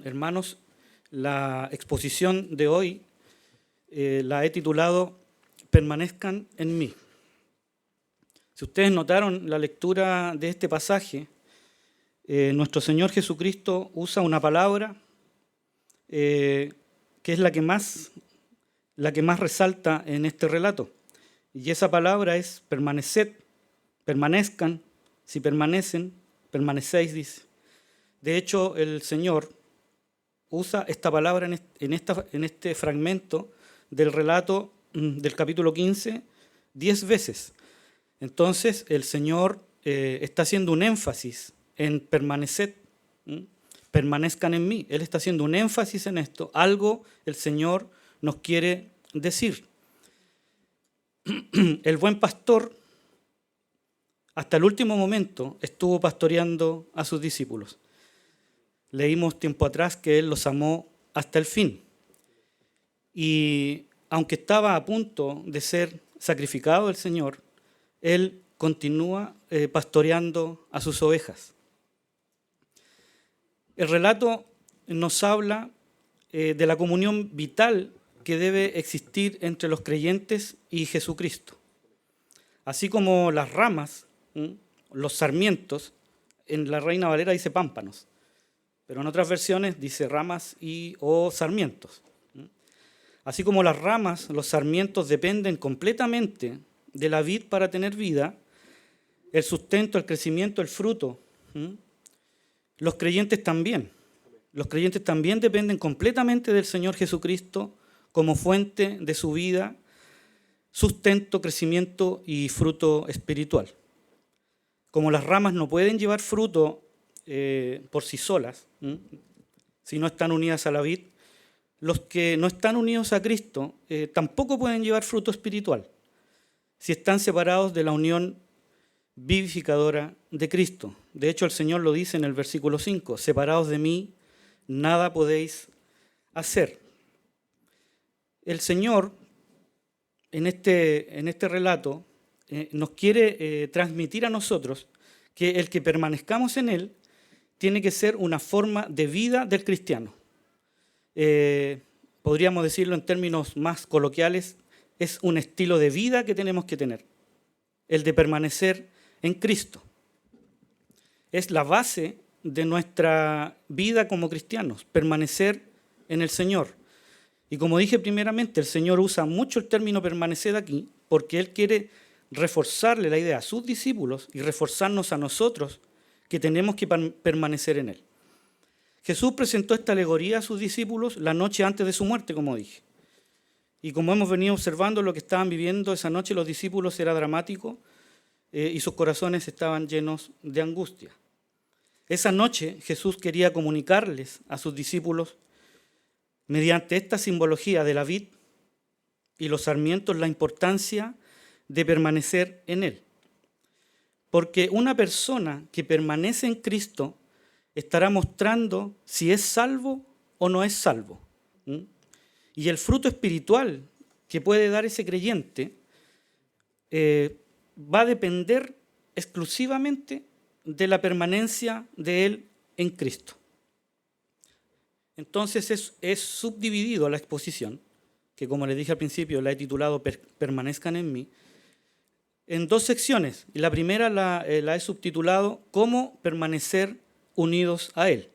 Hermanos, la exposición de hoy la he titulado Permanezcan en mí. Si ustedes notaron la lectura de este pasaje, nuestro Señor Jesucristo usa una palabra que es la que más resalta en este relato. Y esa palabra es permaneced, permanezcan, si permanecen, permanecéis, dice. De hecho, el Señor usa esta palabra en este fragmento del relato del capítulo 15 10 veces. Entonces, el Señor está haciendo un énfasis en permaneced, permanezcan en mí. Él está haciendo un énfasis en esto. Algo el Señor nos quiere decir. El buen pastor, hasta el último momento, estuvo pastoreando a sus discípulos. Leímos tiempo atrás que Él los amó hasta el fin. Y aunque estaba a punto de ser sacrificado el Señor, Él continúa pastoreando a sus ovejas. El relato nos habla de la comunión vital que debe existir entre los creyentes y Jesucristo. Así como las ramas, los sarmientos, en la Reina Valera dice pámpanos, pero en otras versiones dice ramas o sarmientos. Así como las ramas, los sarmientos dependen completamente de la vid para tener vida, el sustento, el crecimiento, el fruto. Los creyentes también. Los creyentes también dependen completamente del Señor Jesucristo como fuente de su vida, sustento, crecimiento y fruto espiritual. Como las ramas no pueden llevar fruto por sí solas, si no están unidas a la vid, los que no están unidos a Cristo tampoco pueden llevar fruto espiritual si están separados de la unión vivificadora de Cristo. De hecho, el Señor lo dice en el versículo 5, separados de mí, nada podéis hacer. El Señor, en este relato, nos quiere transmitir a nosotros que el que permanezcamos en Él tiene que ser una forma de vida del cristiano. Podríamos decirlo en términos más coloquiales, es un estilo de vida que tenemos que tener, el de permanecer en Cristo. Es la base de nuestra vida como cristianos, permanecer en el Señor. Y como dije primeramente, el Señor usa mucho el término permanecer aquí porque Él quiere reforzarle la idea a sus discípulos y reforzarnos a nosotros que tenemos que permanecer en Él. Jesús presentó esta alegoría a sus discípulos la noche antes de su muerte, como dije. Y como hemos venido observando lo que estaban viviendo esa noche, los discípulos era dramático y sus corazones estaban llenos de angustia. Esa noche Jesús quería comunicarles a sus discípulos, mediante esta simbología de la vid y los sarmientos, la importancia de permanecer en Él. Porque una persona que permanece en Cristo estará mostrando si es salvo o no es salvo. Y el fruto espiritual que puede dar ese creyente va a depender exclusivamente de la permanencia de él en Cristo. Entonces es subdividido la exposición, que como les dije al principio la he titulado Permanezcan en mí, en dos secciones. Y la primera la he subtitulado Cómo permanecer unidos a Él,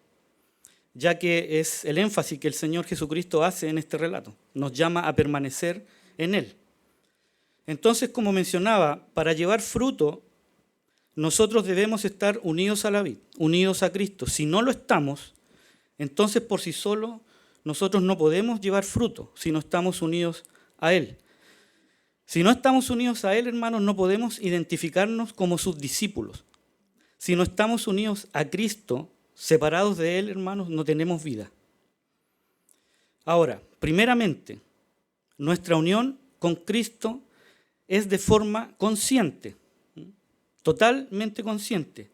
ya que es el énfasis que el Señor Jesucristo hace en este relato. Nos llama a permanecer en Él. Entonces, como mencionaba, para llevar fruto, nosotros debemos estar unidos a la vid, unidos a Cristo. Si no lo estamos, entonces por sí solo nosotros no podemos llevar fruto si no estamos unidos a Él. Si no estamos unidos a Él, hermanos, no podemos identificarnos como sus discípulos. Si no estamos unidos a Cristo, separados de Él, hermanos, no tenemos vida. Ahora, primeramente, nuestra unión con Cristo es de forma consciente, totalmente consciente.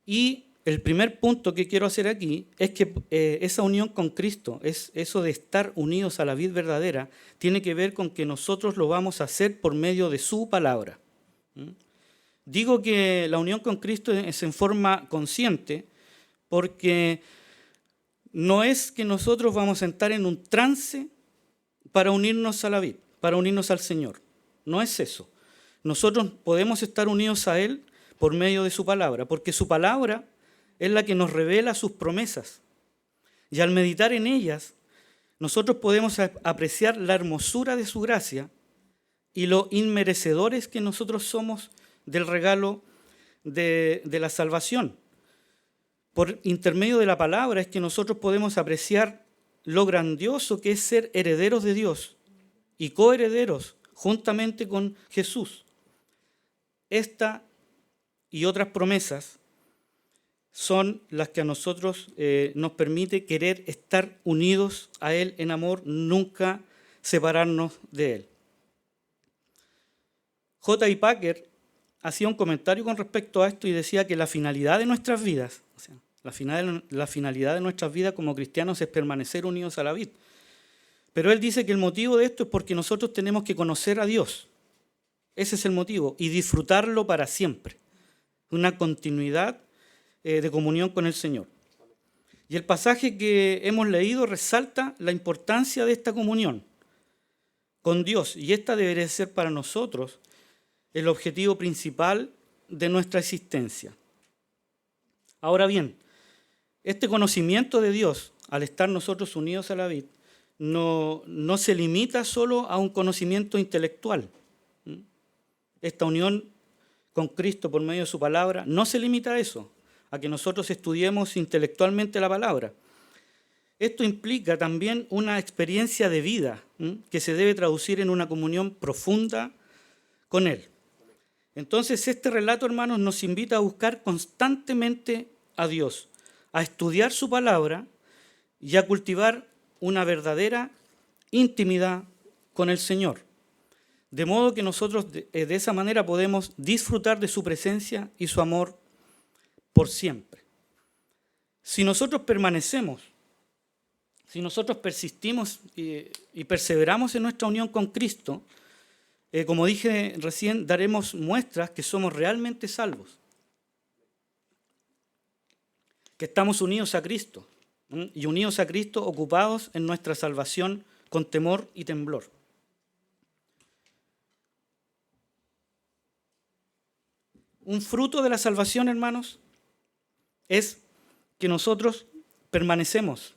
Y el primer punto que quiero hacer aquí es que esa unión con Cristo, eso de estar unidos a la vid verdadera, tiene que ver con que nosotros lo vamos a hacer por medio de su palabra. Digo que la unión con Cristo es en forma consciente porque no es que nosotros vamos a entrar en un trance para unirnos a la vid, para unirnos al Señor. No es eso. Nosotros podemos estar unidos a Él por medio de su palabra, porque su palabra es la que nos revela sus promesas. Y al meditar en ellas, nosotros podemos apreciar la hermosura de su gracia y lo inmerecedores que nosotros somos del regalo de la salvación. Por intermedio de la palabra es que nosotros podemos apreciar lo grandioso que es ser herederos de Dios y coherederos juntamente con Jesús. Esta y otras promesas son las que a nosotros nos permite querer estar unidos a Él en amor, nunca separarnos de Él. J.I. Packer hacía un comentario con respecto a esto y decía que la finalidad de nuestras vidas, o sea, la finalidad de nuestras vidas como cristianos es permanecer unidos a la vid. Pero él dice que el motivo de esto es porque nosotros tenemos que conocer a Dios. Ese es el motivo, y disfrutarlo para siempre. Una continuidad de comunión con el Señor. Y el pasaje que hemos leído resalta la importancia de esta comunión con Dios, y esta debería ser para nosotros el objetivo principal de nuestra existencia. Ahora bien, este conocimiento de Dios, al estar nosotros unidos a la vid, no se limita solo a un conocimiento intelectual. Esta unión con Cristo por medio de su palabra no se limita a eso, a que nosotros estudiemos intelectualmente la palabra. Esto implica también una experiencia de vida que se debe traducir en una comunión profunda con Él. Entonces, este relato, hermanos, nos invita a buscar constantemente a Dios, a estudiar su palabra y a cultivar una verdadera intimidad con el Señor. De modo que nosotros de esa manera podemos disfrutar de su presencia y su amor por siempre. Si nosotros permanecemos, si nosotros persistimos y perseveramos en nuestra unión con Cristo, como dije recién, daremos muestras que somos realmente salvos, que estamos unidos a Cristo, y unidos a Cristo ocupados en nuestra salvación con temor y temblor. Un fruto de la salvación, hermanos, es que nosotros permanecemos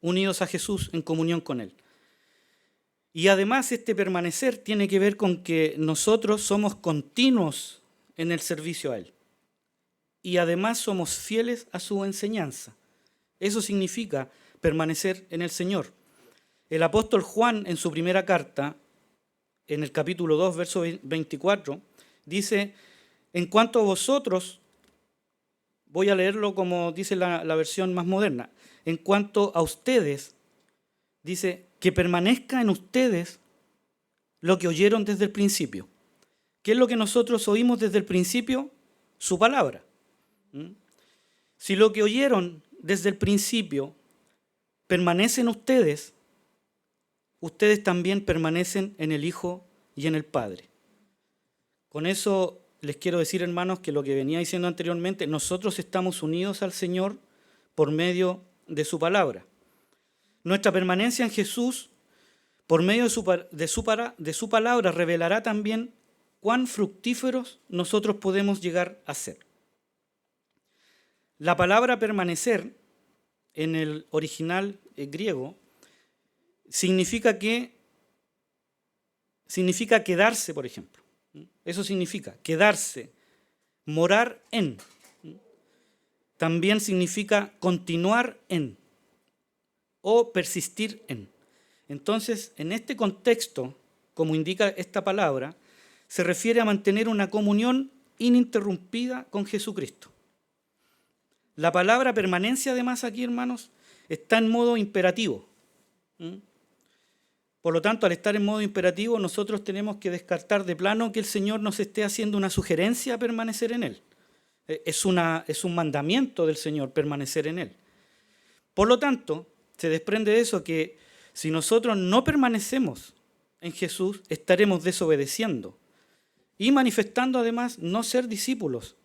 unidos a Jesús en comunión con Él. Y además este permanecer tiene que ver con que nosotros somos continuos en el servicio a Él. Y además somos fieles a su enseñanza. Eso significa permanecer en el Señor. El apóstol Juan, en su primera carta, en el capítulo 2, verso 24, dice: en cuanto a vosotros, voy a leerlo como dice la versión más moderna, en cuanto a ustedes, dice, que permanezca en ustedes lo que oyeron desde el principio. ¿Qué es lo que nosotros oímos desde el principio? Su palabra. Si lo que oyeron desde el principio permanece en ustedes, ustedes también permanecen en el Hijo y en el Padre. Con eso les quiero decir, hermanos, que lo que venía diciendo anteriormente, nosotros estamos unidos al Señor por medio de su palabra. Nuestra permanencia en Jesús, por medio de su palabra, revelará también cuán fructíferos nosotros podemos llegar a ser. La palabra permanecer, en el original griego, significa quedarse, por ejemplo. Eso significa quedarse, morar en. También significa continuar en o persistir en. Entonces, en este contexto, como indica esta palabra, se refiere a mantener una comunión ininterrumpida con Jesucristo. La palabra permanencia, además, aquí, hermanos, está en modo imperativo. Por lo tanto, al estar en modo imperativo, nosotros tenemos que descartar de plano que el Señor nos esté haciendo una sugerencia a permanecer en Él. Es un mandamiento del Señor permanecer en Él. Por lo tanto, se desprende de eso que si nosotros no permanecemos en Jesús, estaremos desobedeciendo y manifestando además no ser discípulos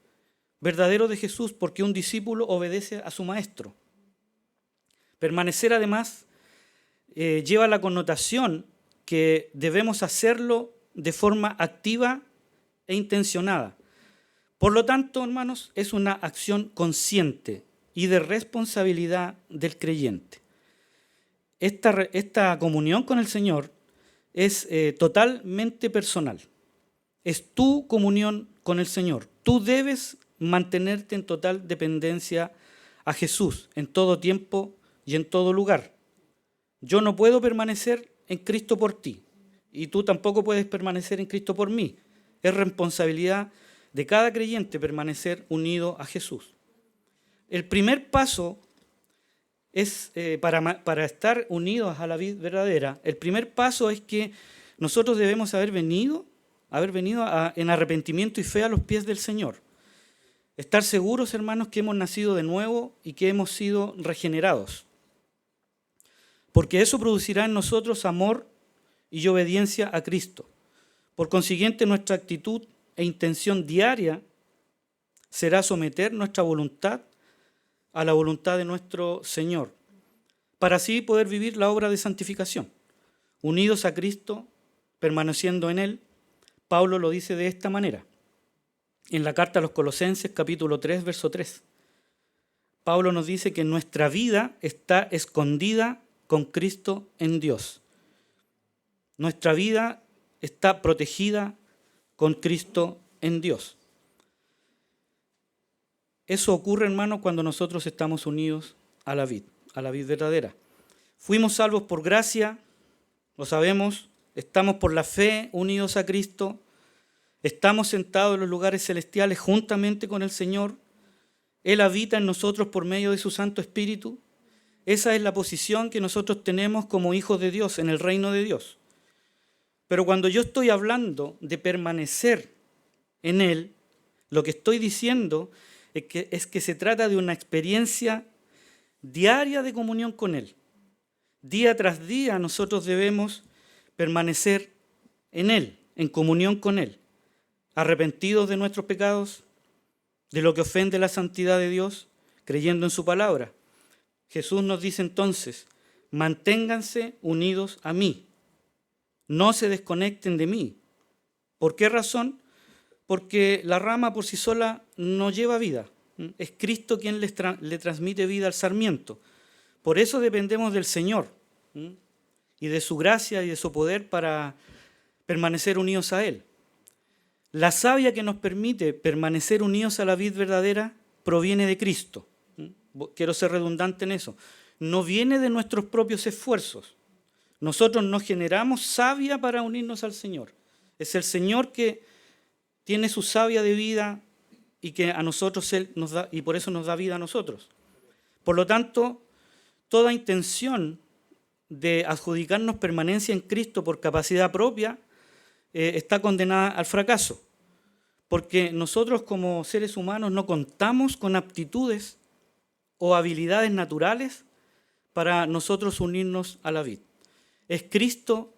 verdaderos de Jesús, porque un discípulo obedece a su maestro. Permanecer además lleva la connotación que debemos hacerlo de forma activa e intencionada. Por lo tanto, hermanos, es una acción consciente y de responsabilidad del creyente. Esta comunión con el Señor es totalmente personal. Es tu comunión con el Señor. Tú debes mantenerte en total dependencia a Jesús en todo tiempo y en todo lugar. Yo no puedo permanecer en Cristo por ti y tú tampoco puedes permanecer en Cristo por mí. Es responsabilidad de cada creyente permanecer unido a Jesús. El primer paso es para estar unidos a la vid verdadera. El primer paso es que nosotros debemos haber venido en arrepentimiento y fe a los pies del Señor. Estar seguros, hermanos, que hemos nacido de nuevo y que hemos sido regenerados. Porque eso producirá en nosotros amor y obediencia a Cristo. Por consiguiente, nuestra actitud e intención diaria será someter nuestra voluntad a la voluntad de nuestro Señor, para así poder vivir la obra de santificación. Unidos a Cristo, permaneciendo en Él, Pablo lo dice de esta manera, en la carta a los Colosenses, capítulo 3, verso 3. Pablo nos dice que nuestra vida está escondida con Cristo en Dios. Nuestra vida está protegida con Cristo en Dios. Eso ocurre, hermano, cuando nosotros estamos unidos a la vid verdadera. Fuimos salvos por gracia, lo sabemos, estamos por la fe unidos a Cristo, estamos sentados en los lugares celestiales juntamente con el Señor, Él habita en nosotros por medio de su Santo Espíritu. Esa es la posición que nosotros tenemos como hijos de Dios en el reino de Dios. Pero cuando yo estoy hablando de permanecer en Él, lo que estoy diciendo es que se trata de una experiencia diaria de comunión con Él. Día tras día nosotros debemos permanecer en Él, en comunión con Él, arrepentidos de nuestros pecados, de lo que ofende la santidad de Dios, creyendo en su palabra. Jesús nos dice entonces, manténganse unidos a mí, no se desconecten de mí. ¿Por qué razón? Porque la rama por sí sola no lleva vida. Es Cristo quien le transmite vida al sarmiento. Por eso dependemos del Señor y de su gracia y de su poder para permanecer unidos a Él. La savia que nos permite permanecer unidos a la vid verdadera proviene de Cristo. Quiero ser redundante en eso. No viene de nuestros propios esfuerzos. Nosotros no generamos savia para unirnos al Señor. Es el Señor que tiene su savia de vida y que a nosotros Él nos da, y por eso nos da vida a nosotros. Por lo tanto, toda intención de adjudicarnos permanencia en Cristo por capacidad propia está condenada al fracaso, porque nosotros como seres humanos no contamos con aptitudes o habilidades naturales para nosotros unirnos a la vid. Es Cristo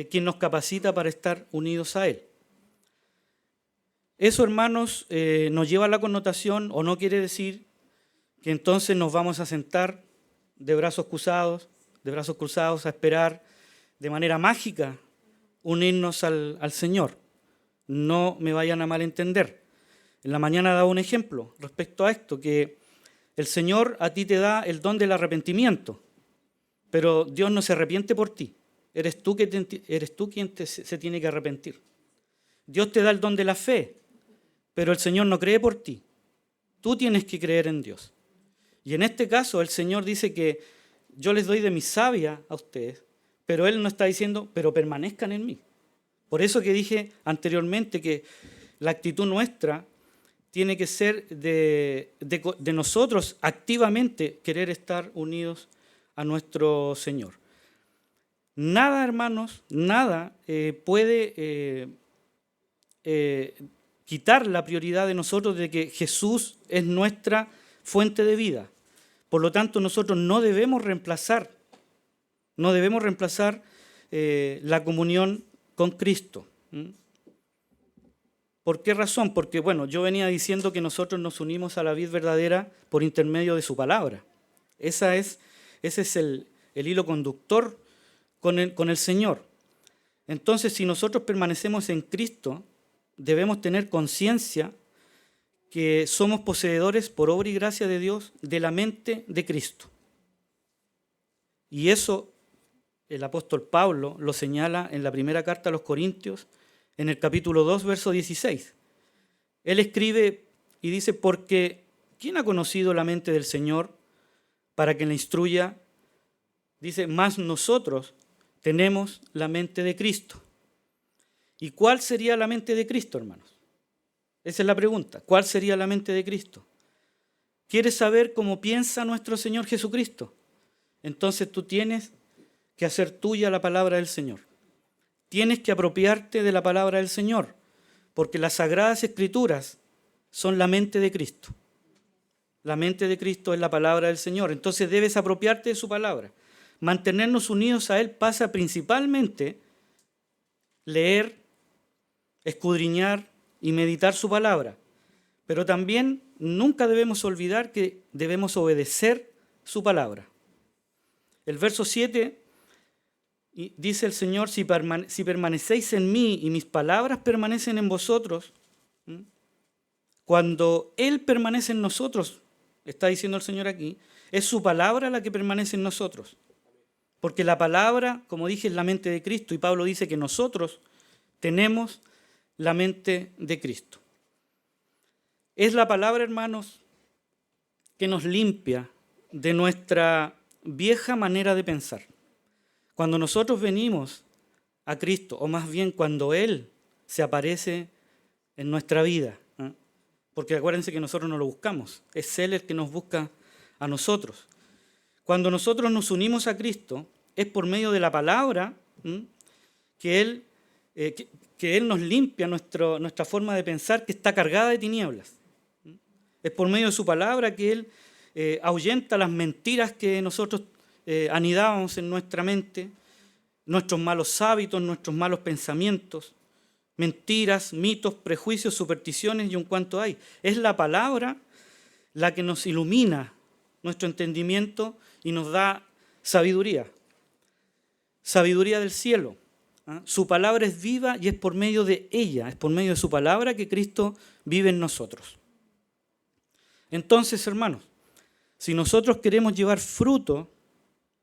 quien nos capacita para estar unidos a Él. Eso, hermanos, nos lleva a la connotación, o no quiere decir que entonces nos vamos a sentar de brazos cruzados a esperar de manera mágica unirnos al Señor. No me vayan a malentender. En la mañana daba un ejemplo respecto a esto, que el Señor a ti te da el don del arrepentimiento, pero Dios no se arrepiente por ti. Eres tú quien se tiene que arrepentir. Dios te da el don de la fe, pero el Señor no cree por ti. Tú tienes que creer en Dios. Y en este caso el Señor dice que yo les doy de mi savia a ustedes, pero Él no está diciendo, pero permanezcan en mí. Por eso que dije anteriormente que la actitud nuestra tiene que ser de nosotros activamente querer estar unidos a nuestro Señor. Nada, hermanos, nada puede quitar la prioridad de nosotros de que Jesús es nuestra fuente de vida. Por lo tanto, nosotros no debemos reemplazar la comunión con Cristo. ¿Por qué razón? Porque, yo venía diciendo que nosotros nos unimos a la vid verdadera por intermedio de su palabra. Esa es Ese es el hilo conductor con el Señor. Entonces, si nosotros permanecemos en Cristo, debemos tener conciencia que somos poseedores por obra y gracia de Dios de la mente de Cristo. Y eso el apóstol Pablo lo señala en la primera carta a los Corintios, en el capítulo 2, verso 16. Él escribe y dice, porque ¿quién ha conocido la mente del Señor para que la instruya? Dice, más nosotros tenemos la mente de Cristo. ¿Y cuál sería la mente de Cristo, hermanos? Esa es la pregunta. ¿Cuál sería la mente de Cristo? ¿Quieres saber cómo piensa nuestro Señor Jesucristo? Entonces tú tienes que hacer tuya la palabra del Señor. Tienes que apropiarte de la palabra del Señor, porque las Sagradas Escrituras son la mente de Cristo. La mente de Cristo es la palabra del Señor. Entonces debes apropiarte de su palabra. Mantenernos unidos a Él pasa principalmente leer, escudriñar y meditar su palabra. Pero también nunca debemos olvidar que debemos obedecer su palabra. El verso 7 dice el Señor, si permanecéis en mí y mis palabras permanecen en vosotros, cuando Él permanece en nosotros, está diciendo el Señor aquí, es su palabra la que permanece en nosotros. Porque la palabra, como dije, es la mente de Cristo, y Pablo dice que nosotros tenemos la mente de Cristo. Es la palabra, hermanos, que nos limpia de nuestra vieja manera de pensar. Cuando nosotros venimos a Cristo, o más bien cuando Él se aparece en nuestra vida, porque acuérdense que nosotros no lo buscamos, es Él el que nos busca a nosotros. Cuando nosotros nos unimos a Cristo, es por medio de la palabra que Él nos limpia nuestra forma de pensar que está cargada de tinieblas. Es por medio de su palabra que Él ahuyenta las mentiras que nosotros anidábamos en nuestra mente, nuestros malos hábitos, nuestros malos pensamientos, mentiras, mitos, prejuicios, supersticiones y un cuanto hay. Es la palabra la que nos ilumina nuestro entendimiento y nos da sabiduría. Sabiduría del cielo. Su palabra es viva y es por medio de ella, es por medio de su palabra que Cristo vive en nosotros. Entonces, hermanos, si nosotros queremos llevar fruto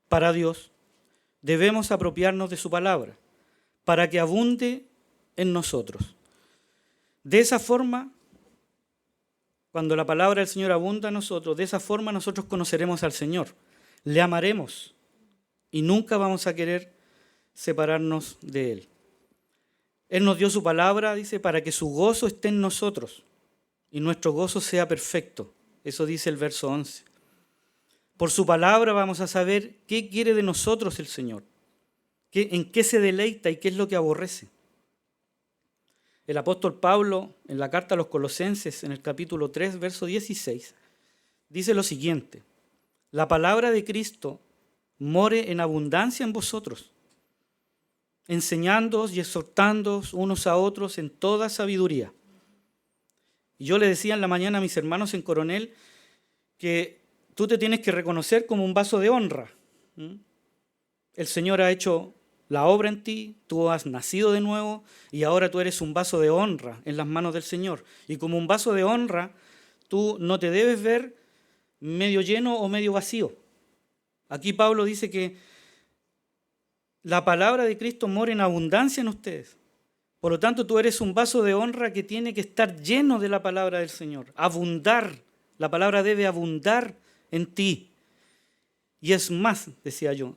para Dios, debemos apropiarnos de su palabra para que abunde en nosotros. De esa forma, cuando la palabra del Señor abunda en nosotros, de esa forma nosotros conoceremos al Señor, le amaremos y nunca vamos a querer separarnos de Él. Él nos dio su palabra, dice, para que su gozo esté en nosotros y nuestro gozo sea perfecto. Eso dice el verso 11. Por su palabra vamos a saber qué quiere de nosotros el Señor, en qué se deleita y qué es lo que aborrece. El apóstol Pablo, en la carta a los Colosenses, en el capítulo 3, verso 16, dice lo siguiente: la palabra de Cristo more en abundancia en vosotros, enseñándoos y exhortándoos unos a otros en toda sabiduría. Y yo le decía en la mañana a mis hermanos en Coronel que tú te tienes que reconocer como un vaso de honra. El Señor ha hecho la obra en ti, tú has nacido de nuevo y ahora tú eres un vaso de honra en las manos del Señor. Y como un vaso de honra, tú no te debes ver medio lleno o medio vacío. Aquí Pablo dice que la palabra de Cristo mora en abundancia en ustedes. Por lo tanto, tú eres un vaso de honra que tiene que estar lleno de la palabra del Señor. Abundar. La palabra debe abundar en ti. Y es más, decía yo,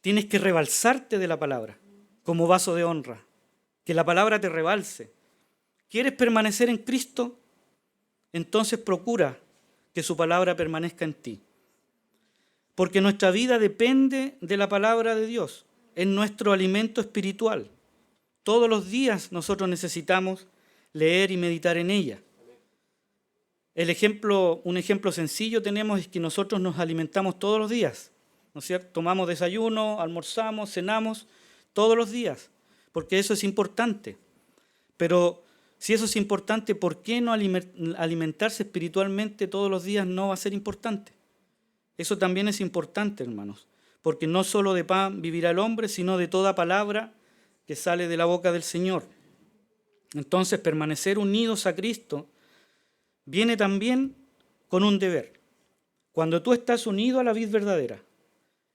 tienes que rebalsarte de la palabra como vaso de honra. Que la palabra te rebalse. ¿Quieres permanecer en Cristo? Entonces procura que su palabra permanezca en ti. Porque nuestra vida depende de la palabra de Dios. Es nuestro alimento espiritual. Todos los días nosotros necesitamos leer y meditar en ella. Un ejemplo sencillo tenemos es que nosotros nos alimentamos todos los días, ¿no es cierto? Tomamos desayuno, almorzamos, cenamos todos los días, porque eso es importante. Pero si eso es importante, ¿por qué no alimentarse espiritualmente todos los días no va a ser importante? Eso también es importante, hermanos, porque no solo de pan vivirá el hombre, sino de toda palabra que sale de la boca del Señor. Entonces, permanecer unidos a Cristo viene también con un deber. Cuando tú estás unido a la vid verdadera,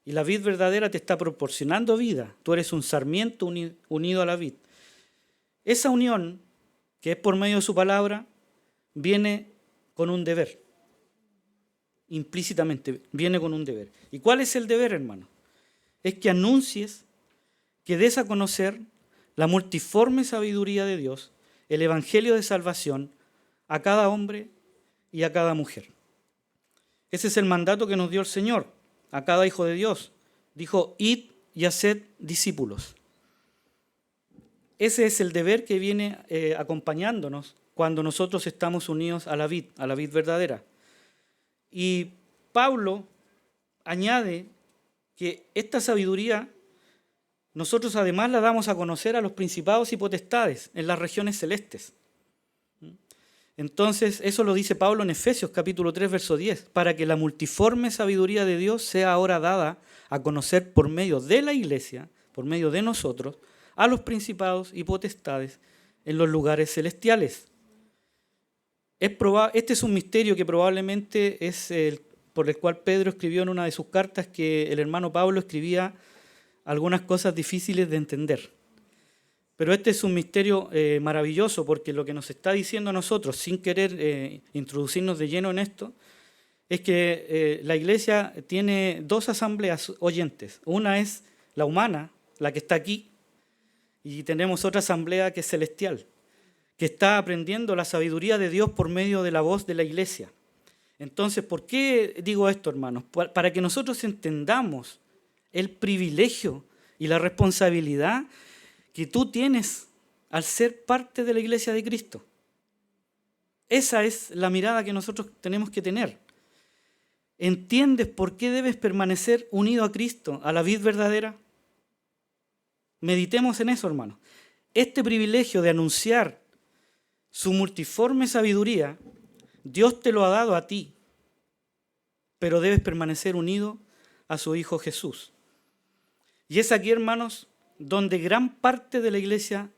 y la vid verdadera te está proporcionando vida, tú eres un sarmiento unido a la vid. Esa unión, que es por medio de su palabra, viene con un deber. Implícitamente viene con un deber. ¿Y cuál es el deber, hermano? Es que anuncies, que des a conocer la multiforme sabiduría de Dios, el evangelio de salvación, a cada hombre y a cada mujer. Ese es el mandato que nos dio el Señor a cada hijo de Dios. Dijo, id y haced discípulos. Ese es el deber que viene acompañándonos cuando nosotros estamos unidos a la vid verdadera. Y Pablo añade que esta sabiduría nosotros además la damos a conocer a los principados y potestades en las regiones celestes. Entonces, eso lo dice Pablo en Efesios capítulo 3, verso 10, para que la multiforme sabiduría de Dios sea ahora dada a conocer por medio de la iglesia, por medio de nosotros, a los principados y potestades en los lugares celestiales. Este es un misterio que probablemente es por el cual Pedro escribió en una de sus cartas que el hermano Pablo escribía algunas cosas difíciles de entender. Pero este es un misterio maravilloso, porque lo que nos está diciendo a nosotros, sin querer introducirnos de lleno en esto, es que la iglesia tiene dos asambleas oyentes. Una es la humana, la que está aquí, y tenemos otra asamblea que es celestial, que está aprendiendo la sabiduría de Dios por medio de la voz de la iglesia. Entonces, ¿por qué digo esto, hermanos? Para que nosotros entendamos el privilegio y la responsabilidad que tú tienes al ser parte de la iglesia de Cristo. Esa es la mirada que nosotros tenemos que tener. ¿Entiendes por qué debes permanecer unido a Cristo, a la vid verdadera? Meditemos en eso, hermanos. Este privilegio de anunciar su multiforme sabiduría, Dios te lo ha dado a ti, pero debes permanecer unido a su Hijo Jesús. Y es aquí, hermanos, donde gran parte de la iglesia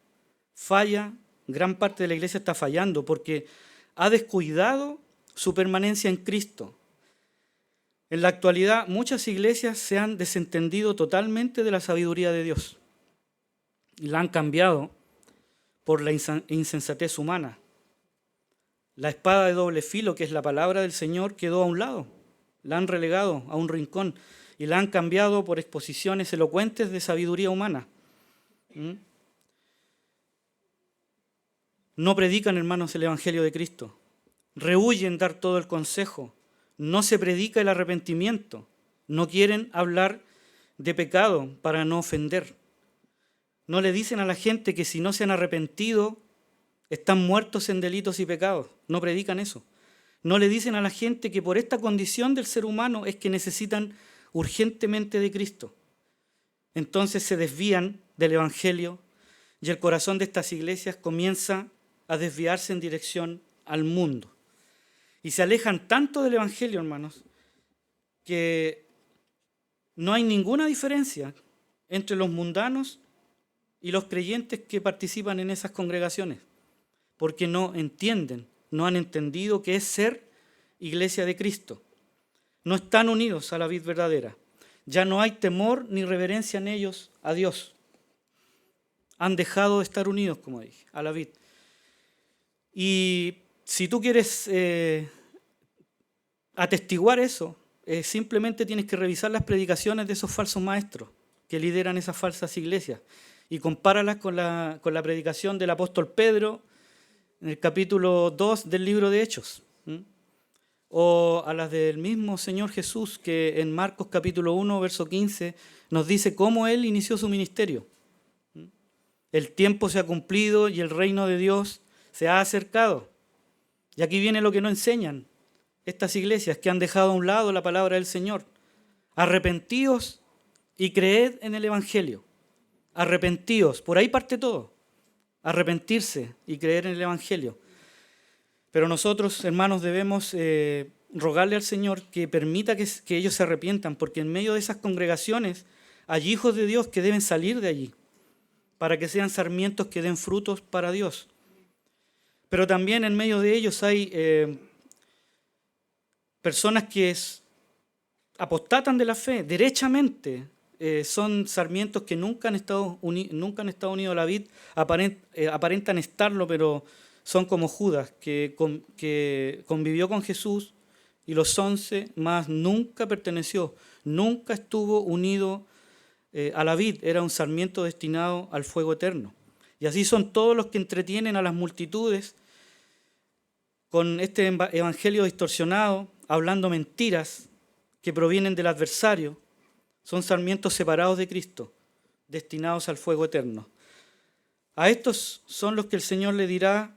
falla, gran parte de la iglesia está fallando, porque ha descuidado su permanencia en Cristo. En la actualidad, muchas iglesias se han desentendido totalmente de la sabiduría de Dios y la han cambiado por la insensatez humana. La espada de doble filo, que es la palabra del Señor, quedó a un lado, la han relegado a un rincón y la han cambiado por exposiciones elocuentes de sabiduría humana. No predican, hermanos, el Evangelio de Cristo. Rehúyen dar todo el consejo. No se predica el arrepentimiento. No quieren hablar de pecado para no ofender. No le dicen a la gente que si no se han arrepentido, están muertos en delitos y pecados. No predican eso. No le dicen a la gente que por esta condición del ser humano es que necesitan urgentemente de Cristo. Entonces se desvían del Evangelio y el corazón de estas iglesias comienza a desviarse en dirección al mundo. Y se alejan tanto del Evangelio, hermanos, que no hay ninguna diferencia entre los mundanos y los creyentes que participan en esas congregaciones, porque no entienden, no han entendido qué es ser iglesia de Cristo. No están unidos a la vid verdadera. Ya no hay temor ni reverencia en ellos a Dios. Han dejado de estar unidos, como dije, a la vid. Y si tú quieres atestiguar eso, simplemente tienes que revisar las predicaciones de esos falsos maestros que lideran esas falsas iglesias y compáralas con la predicación del apóstol Pedro en el capítulo 2 del libro de Hechos. O a las del mismo Señor Jesús, que en Marcos capítulo 1, verso 15, nos dice cómo Él inició su ministerio. El tiempo se ha cumplido y el reino de Dios se ha acercado. Y aquí viene lo que no enseñan estas iglesias, que han dejado a un lado la palabra del Señor. Arrepentíos y creed en el Evangelio. Arrepentíos, por ahí parte todo. Arrepentirse y creer en el Evangelio. Pero nosotros, hermanos, debemos rogarle al Señor que permita que ellos se arrepientan, porque en medio de esas congregaciones hay hijos de Dios que deben salir de allí, para que sean sarmientos que den frutos para Dios. Pero también en medio de ellos hay personas que apostatan de la fe, derechamente. Son sarmientos que nunca han estado unidos a la vid, aparentan estarlo, pero son como Judas, que convivió con Jesús y los 11, mas nunca perteneció, nunca estuvo unido a la vid, era un sarmiento destinado al fuego eterno. Y así son todos los que entretienen a las multitudes con este evangelio distorsionado, hablando mentiras que provienen del adversario. Son sarmientos separados de Cristo, destinados al fuego eterno. A estos son los que el Señor le dirá: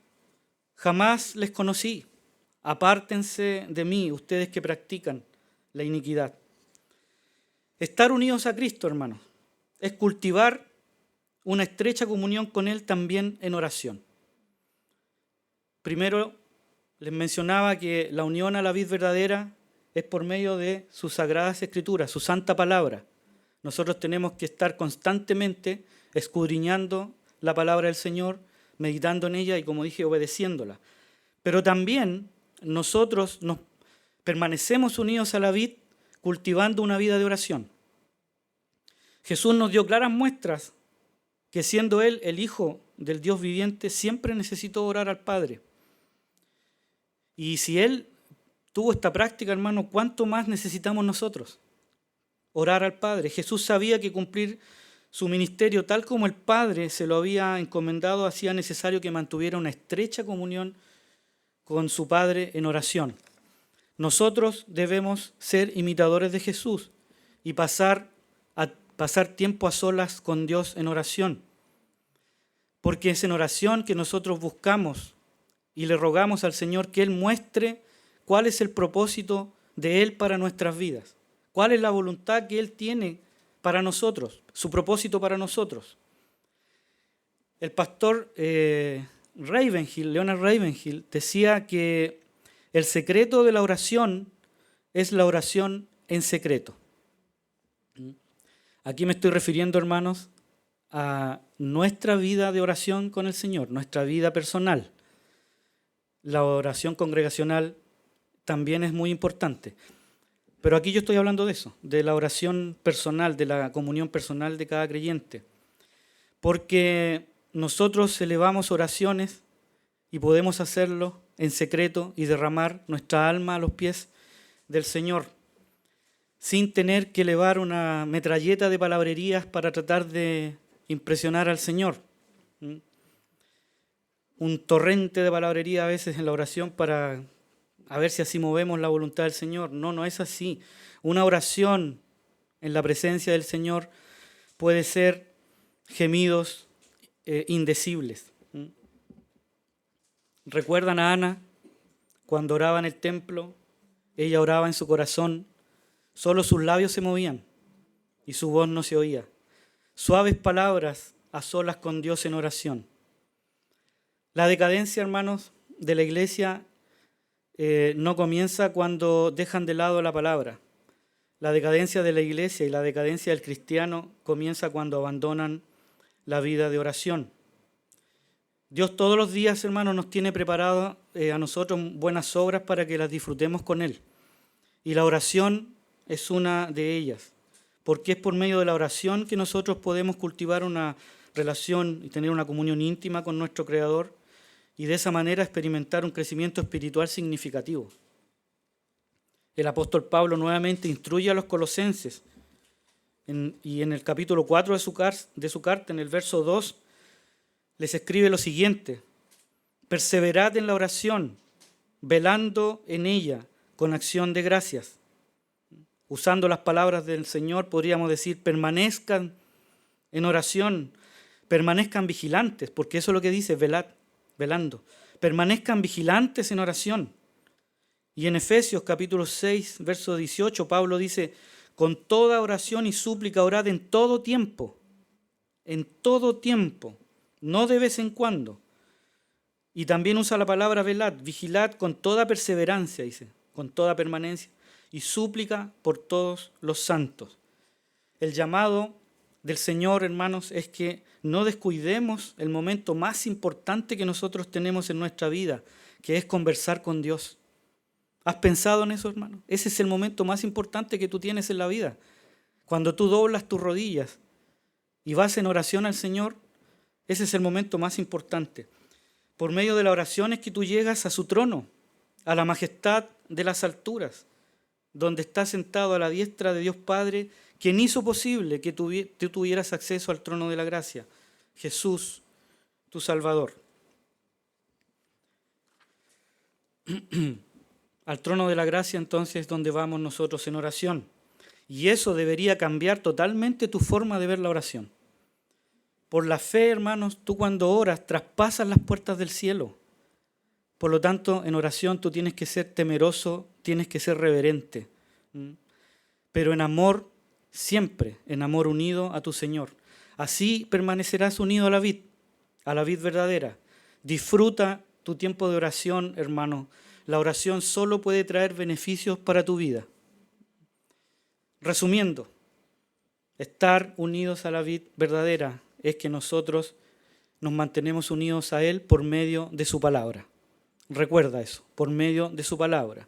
jamás les conocí, apártense de mí, ustedes que practican la iniquidad. Estar unidos a Cristo, hermanos, es cultivar una estrecha comunión con Él también en oración. Primero, les mencionaba que la unión a la vid verdadera es por medio de sus sagradas escrituras, su santa palabra. Nosotros tenemos que estar constantemente escudriñando la palabra del Señor, meditando en ella y, como dije, obedeciéndola. Pero también nosotros nos permanecemos unidos a la vid cultivando una vida de oración. Jesús nos dio claras muestras que, siendo Él el Hijo del Dios viviente, siempre necesitó orar al Padre. Y si Él tuvo esta práctica, hermano, ¿cuánto más necesitamos nosotros? Orar al Padre. Jesús sabía que cumplir su ministerio tal como el Padre se lo había encomendado hacía necesario que mantuviera una estrecha comunión con su Padre en oración. Nosotros debemos ser imitadores de Jesús y pasar tiempo a solas con Dios en oración, porque es en oración que nosotros buscamos y le rogamos al Señor que Él muestre cuál es el propósito de Él para nuestras vidas, cuál es la voluntad que Él tiene para nosotros, su propósito para nosotros. El pastor Leonard Ravenhill, decía que el secreto de la oración es la oración en secreto. Aquí me estoy refiriendo, hermanos, a nuestra vida de oración con el Señor, nuestra vida personal. La oración congregacional también es muy importante. Pero aquí yo estoy hablando de eso, de la oración personal, de la comunión personal de cada creyente. Porque nosotros elevamos oraciones y podemos hacerlo en secreto y derramar nuestra alma a los pies del Señor, sin tener que elevar una metralleta de palabrerías para tratar de impresionar al Señor. Un torrente de palabrería a veces en la oración para a ver si así movemos la voluntad del Señor. No, no es así. Una oración en la presencia del Señor puede ser gemidos indecibles. ¿Recuerdan a Ana cuando oraba en el templo? Ella oraba en su corazón, solo sus labios se movían y su voz no se oía. Suaves palabras a solas con Dios en oración. La decadencia, hermanos, de la iglesia no comienza cuando dejan de lado la palabra. La decadencia de la iglesia y la decadencia del cristiano comienza cuando abandonan la vida de oración. Dios todos los días, hermanos, nos tiene preparado a nosotros buenas obras para que las disfrutemos con Él. Y la oración es una de ellas, porque es por medio de la oración que nosotros podemos cultivar una relación y tener una comunión íntima con nuestro Creador y de esa manera experimentar un crecimiento espiritual significativo. El apóstol Pablo nuevamente instruye a los colosenses y en el capítulo 4 de su carta, en el verso 2, les escribe lo siguiente: perseverad en la oración, velando en ella con acción de gracias. Usando las palabras del Señor, podríamos decir, permanezcan en oración, permanezcan vigilantes, porque eso es lo que dice, velando. Permanezcan vigilantes en oración. Y en Efesios capítulo 6, verso 18, Pablo dice, con toda oración y súplica orad en todo tiempo, no de vez en cuando. Y también usa la palabra velad, vigilad con toda perseverancia, dice, con toda permanencia y súplica por todos los santos. El llamado del Señor, hermanos, es que no descuidemos el momento más importante que nosotros tenemos en nuestra vida, que es conversar con Dios. ¿Has pensado en eso, hermano? Ese es el momento más importante que tú tienes en la vida. Cuando tú doblas tus rodillas y vas en oración al Señor, ese es el momento más importante. Por medio de la oración es que tú llegas a su trono, a la majestad de las alturas, donde está sentado a la diestra de Dios Padre, quien hizo posible que tú tuvieras acceso al trono de la gracia, Jesús, tu Salvador. Al trono de la gracia entonces es donde vamos nosotros en oración. Y eso debería cambiar totalmente tu forma de ver la oración. Por la fe, hermanos, tú cuando oras traspasas las puertas del cielo. Por lo tanto, en oración tú tienes que ser temeroso, tienes que ser reverente. Pero en amor, siempre, en amor unido a tu Señor. Así permanecerás unido a la vid verdadera. Disfruta tu tiempo de oración, hermano. La oración solo puede traer beneficios para tu vida. Resumiendo, estar unidos a la vid verdadera es que nosotros nos mantenemos unidos a Él por medio de su palabra. Recuerda eso, por medio de su palabra.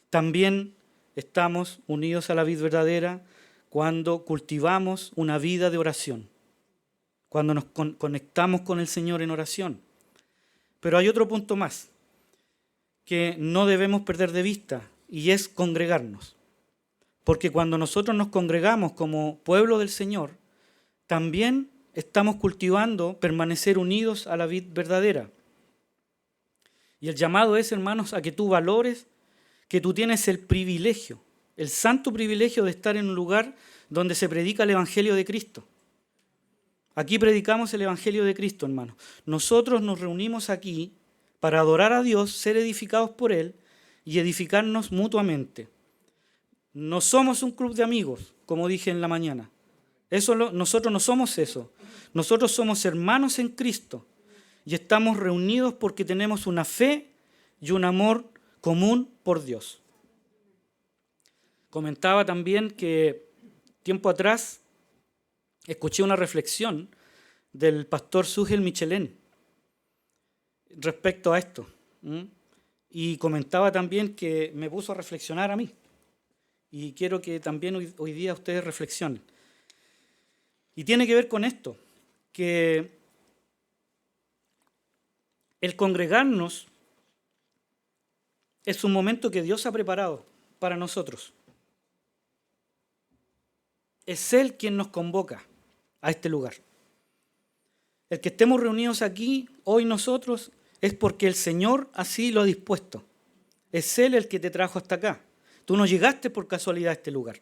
También estamos unidos a la vid verdadera cuando cultivamos una vida de oración, cuando nos conectamos con el Señor en oración. Pero hay otro punto más que no debemos perder de vista y es congregarnos. Porque cuando nosotros nos congregamos como pueblo del Señor, también estamos cultivando permanecer unidos a la vid verdadera. Y el llamado es, hermanos, a que tú valores que tú tienes el privilegio, el santo privilegio de estar en un lugar donde se predica el Evangelio de Cristo. Aquí predicamos el Evangelio de Cristo, hermanos. Nosotros nos reunimos aquí para adorar a Dios, ser edificados por Él y edificarnos mutuamente. No somos un club de amigos, como dije en la mañana. Nosotros no somos eso. Nosotros somos hermanos en Cristo y estamos reunidos porque tenemos una fe y un amor común por Dios. Comentaba también que tiempo atrás escuché una reflexión del pastor Sugel Michelén respecto a esto. Y comentaba también que me puso a reflexionar a mí. Y quiero que también hoy día ustedes reflexionen. Y tiene que ver con esto, que el congregarnos es un momento que Dios ha preparado para nosotros. Es Él quien nos convoca a este lugar. El que estemos reunidos aquí, hoy nosotros, es porque el Señor así lo ha dispuesto. Es Él el que te trajo hasta acá. Tú no llegaste por casualidad a este lugar.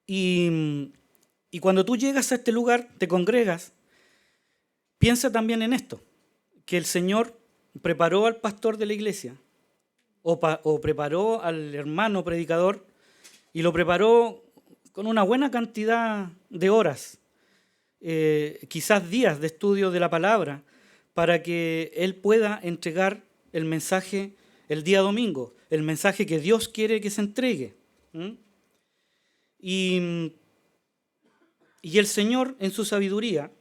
Y cuando tú llegas a este lugar, te congregas, piensa también en esto, que el Señor preparó al pastor de la iglesia o preparó al hermano predicador y lo preparó con una buena cantidad de horas, quizás días de estudio de la palabra, para que él pueda entregar el mensaje el día domingo, el mensaje que Dios quiere que se entregue. Y el Señor, en su sabiduría,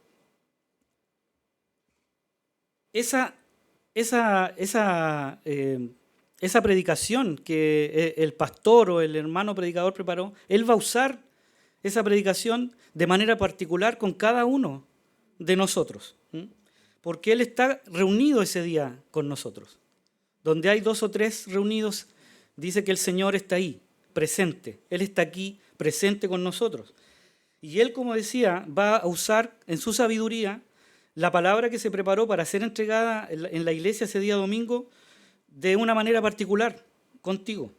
esa predicación que el pastor o el hermano predicador preparó, Él va a usar esa predicación de manera particular con cada uno de nosotros. Porque Él está reunido ese día con nosotros. Donde hay 2 o 3 reunidos, dice que el Señor está ahí, presente. Él está aquí, presente con nosotros. Y Él, como decía, va a usar en su sabiduría la palabra que se preparó para ser entregada en la iglesia ese día domingo de una manera particular contigo.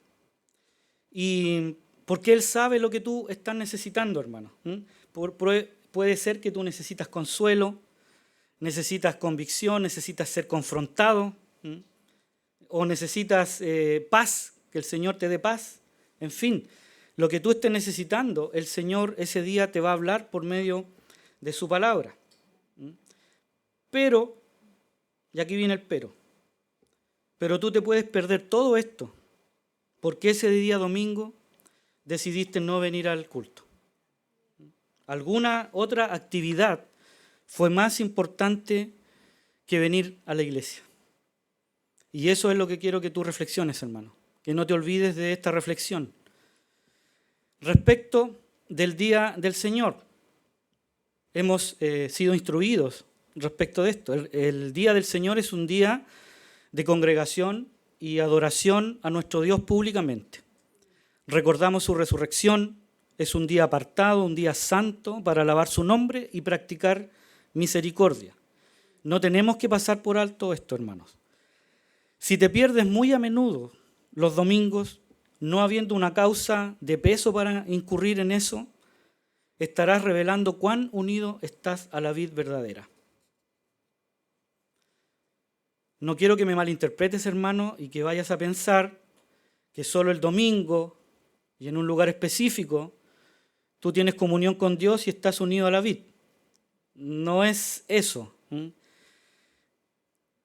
Y porque Él sabe lo que tú estás necesitando, hermano. Puede ser que tú necesitas consuelo, necesitas convicción, necesitas ser confrontado, o necesitas paz, que el Señor te dé paz. En fin, lo que tú estés necesitando, el Señor ese día te va a hablar por medio de su palabra. Pero Y aquí viene el pero. Pero tú te puedes perder todo esto porque ese día domingo decidiste no venir al culto. Alguna otra actividad fue más importante que venir a la iglesia. Y eso es lo que quiero que tú reflexiones, hermano. Que no te olvides de esta reflexión. Respecto del día del Señor, hemos sido instruidos respecto de esto. El día del Señor es un día de congregación y adoración a nuestro Dios públicamente. Recordamos su resurrección, es un día apartado, un día santo para alabar su nombre y practicar misericordia. No tenemos que pasar por alto esto, hermanos. Si te pierdes muy a menudo los domingos, no habiendo una causa de peso para incurrir en eso, estarás revelando cuán unido estás a la vid verdadera. No quiero que me malinterpretes, hermano, y que vayas a pensar que solo el domingo y en un lugar específico tú tienes comunión con Dios y estás unido a la vid. No es eso.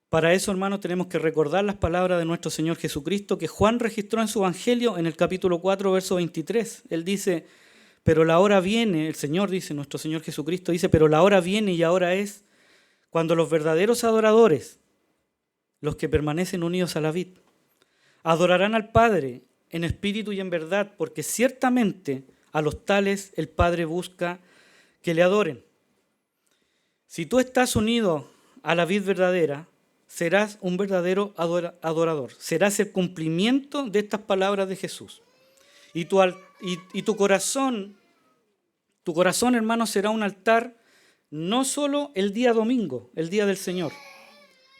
Para eso, hermanos, tenemos que recordar las palabras de nuestro Señor Jesucristo que Juan registró en su Evangelio en el capítulo 4, verso 23. Él dice, pero la hora viene, el Señor dice, nuestro Señor Jesucristo dice, pero la hora viene y ahora es cuando los verdaderos adoradores, los que permanecen unidos a la vid, adorarán al Padre en espíritu y en verdad, porque ciertamente a los tales el Padre busca que le adoren. Si tú estás unido a la vid verdadera, serás un verdadero adorador. Serás el cumplimiento de estas palabras de Jesús. Y tu corazón, hermano, será un altar no solo el día domingo, el día del Señor.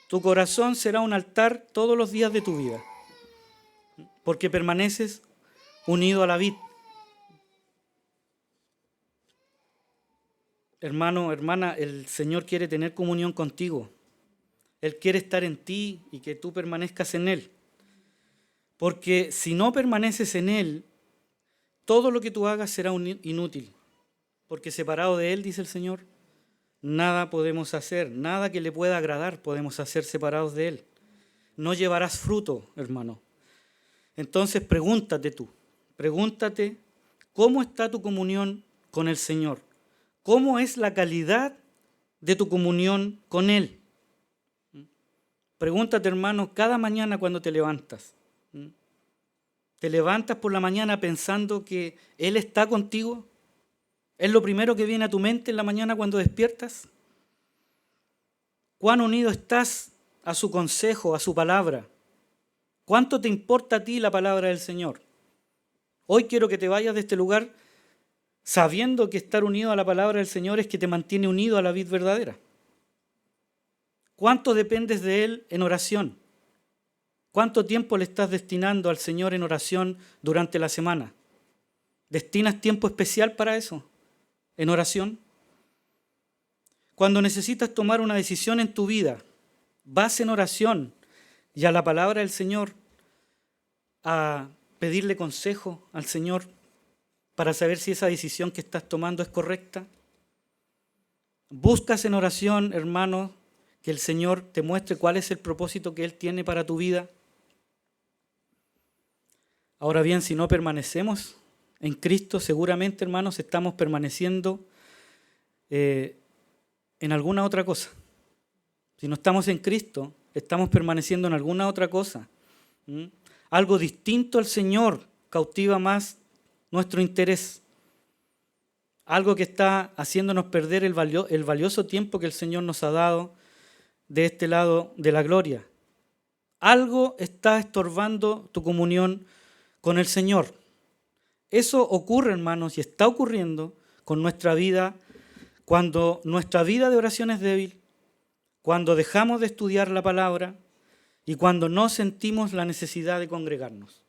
Tu corazón será un altar todos los días de tu vida, porque permaneces unido a la vid. Hermano, hermana, el Señor quiere tener comunión contigo. Él quiere estar en ti y que tú permanezcas en Él. Porque si no permaneces en Él, todo lo que tú hagas será inútil. Porque separado de Él, dice el Señor, nada podemos hacer, nada que le pueda agradar podemos hacer separados de Él. No llevarás fruto, hermano. Entonces pregúntate, ¿cómo está tu comunión con el Señor? ¿Cómo es la calidad de tu comunión con Él? Pregúntate, hermano, cada mañana cuando te levantas. ¿Te levantas por la mañana pensando que Él está contigo? ¿Es lo primero que viene a tu mente en la mañana cuando despiertas? ¿Cuán unido estás a su consejo, a su palabra? ¿Cuánto te importa a ti la palabra del Señor? Hoy quiero que te vayas de este lugar sabiendo que estar unido a la palabra del Señor es que te mantiene unido a la vid verdadera. ¿Cuánto dependes de Él en oración? ¿Cuánto tiempo le estás destinando al Señor en oración durante la semana? ¿Destinas tiempo especial para eso? ¿En oración? Cuando necesitas tomar una decisión en tu vida, vas en oración y a la palabra del Señor a pedirle consejo al Señor para saber si esa decisión que estás tomando es correcta. Buscas en oración, hermano, que el Señor te muestre cuál es el propósito que Él tiene para tu vida. Ahora bien, si no permanecemos en Cristo, seguramente, hermanos, estamos permaneciendo en alguna otra cosa. Si no estamos en Cristo, estamos permaneciendo en alguna otra cosa. Algo distinto al Señor cautiva más nuestro interés. Algo que está haciéndonos perder el valioso tiempo que el Señor nos ha dado de este lado de la gloria. Algo está estorbando tu comunión con el Señor. Eso ocurre, hermanos, y está ocurriendo con nuestra vida cuando nuestra vida de oración es débil, cuando dejamos de estudiar la palabra y cuando no sentimos la necesidad de congregarnos.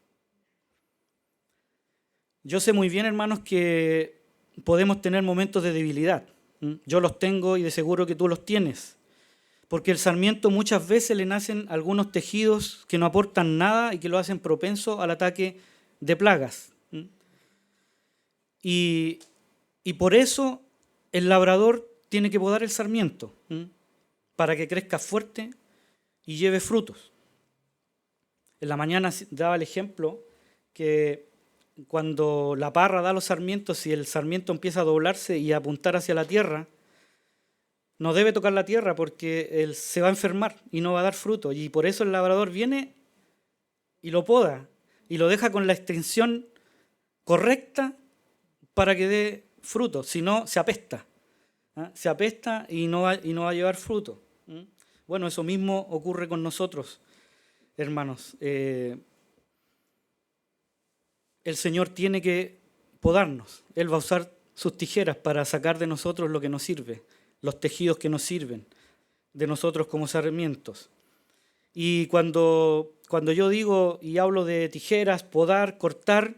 Yo sé muy bien, hermanos, que podemos tener momentos de debilidad. Yo los tengo y de seguro que tú los tienes. Porque el sarmiento muchas veces le nacen algunos tejidos que no aportan nada y que lo hacen propenso al ataque de plagas. Y por eso el labrador tiene que podar el sarmiento para que crezca fuerte y lleve frutos. En la mañana daba el ejemplo que cuando la parra da los sarmientos y el sarmiento empieza a doblarse y a apuntar hacia la tierra, no debe tocar la tierra porque él se va a enfermar y no va a dar fruto. Y por eso el labrador viene y lo poda y lo deja con la extensión correcta para que dé fruto. Si no, se apesta. Se apesta y no va a llevar fruto. Bueno, eso mismo ocurre con nosotros, hermanos. El Señor tiene que podarnos. Él va a usar sus tijeras para sacar de nosotros lo que nos sirve, los tejidos que nos sirven, de nosotros como sarmientos. Y cuando yo digo y hablo de tijeras, podar, cortar,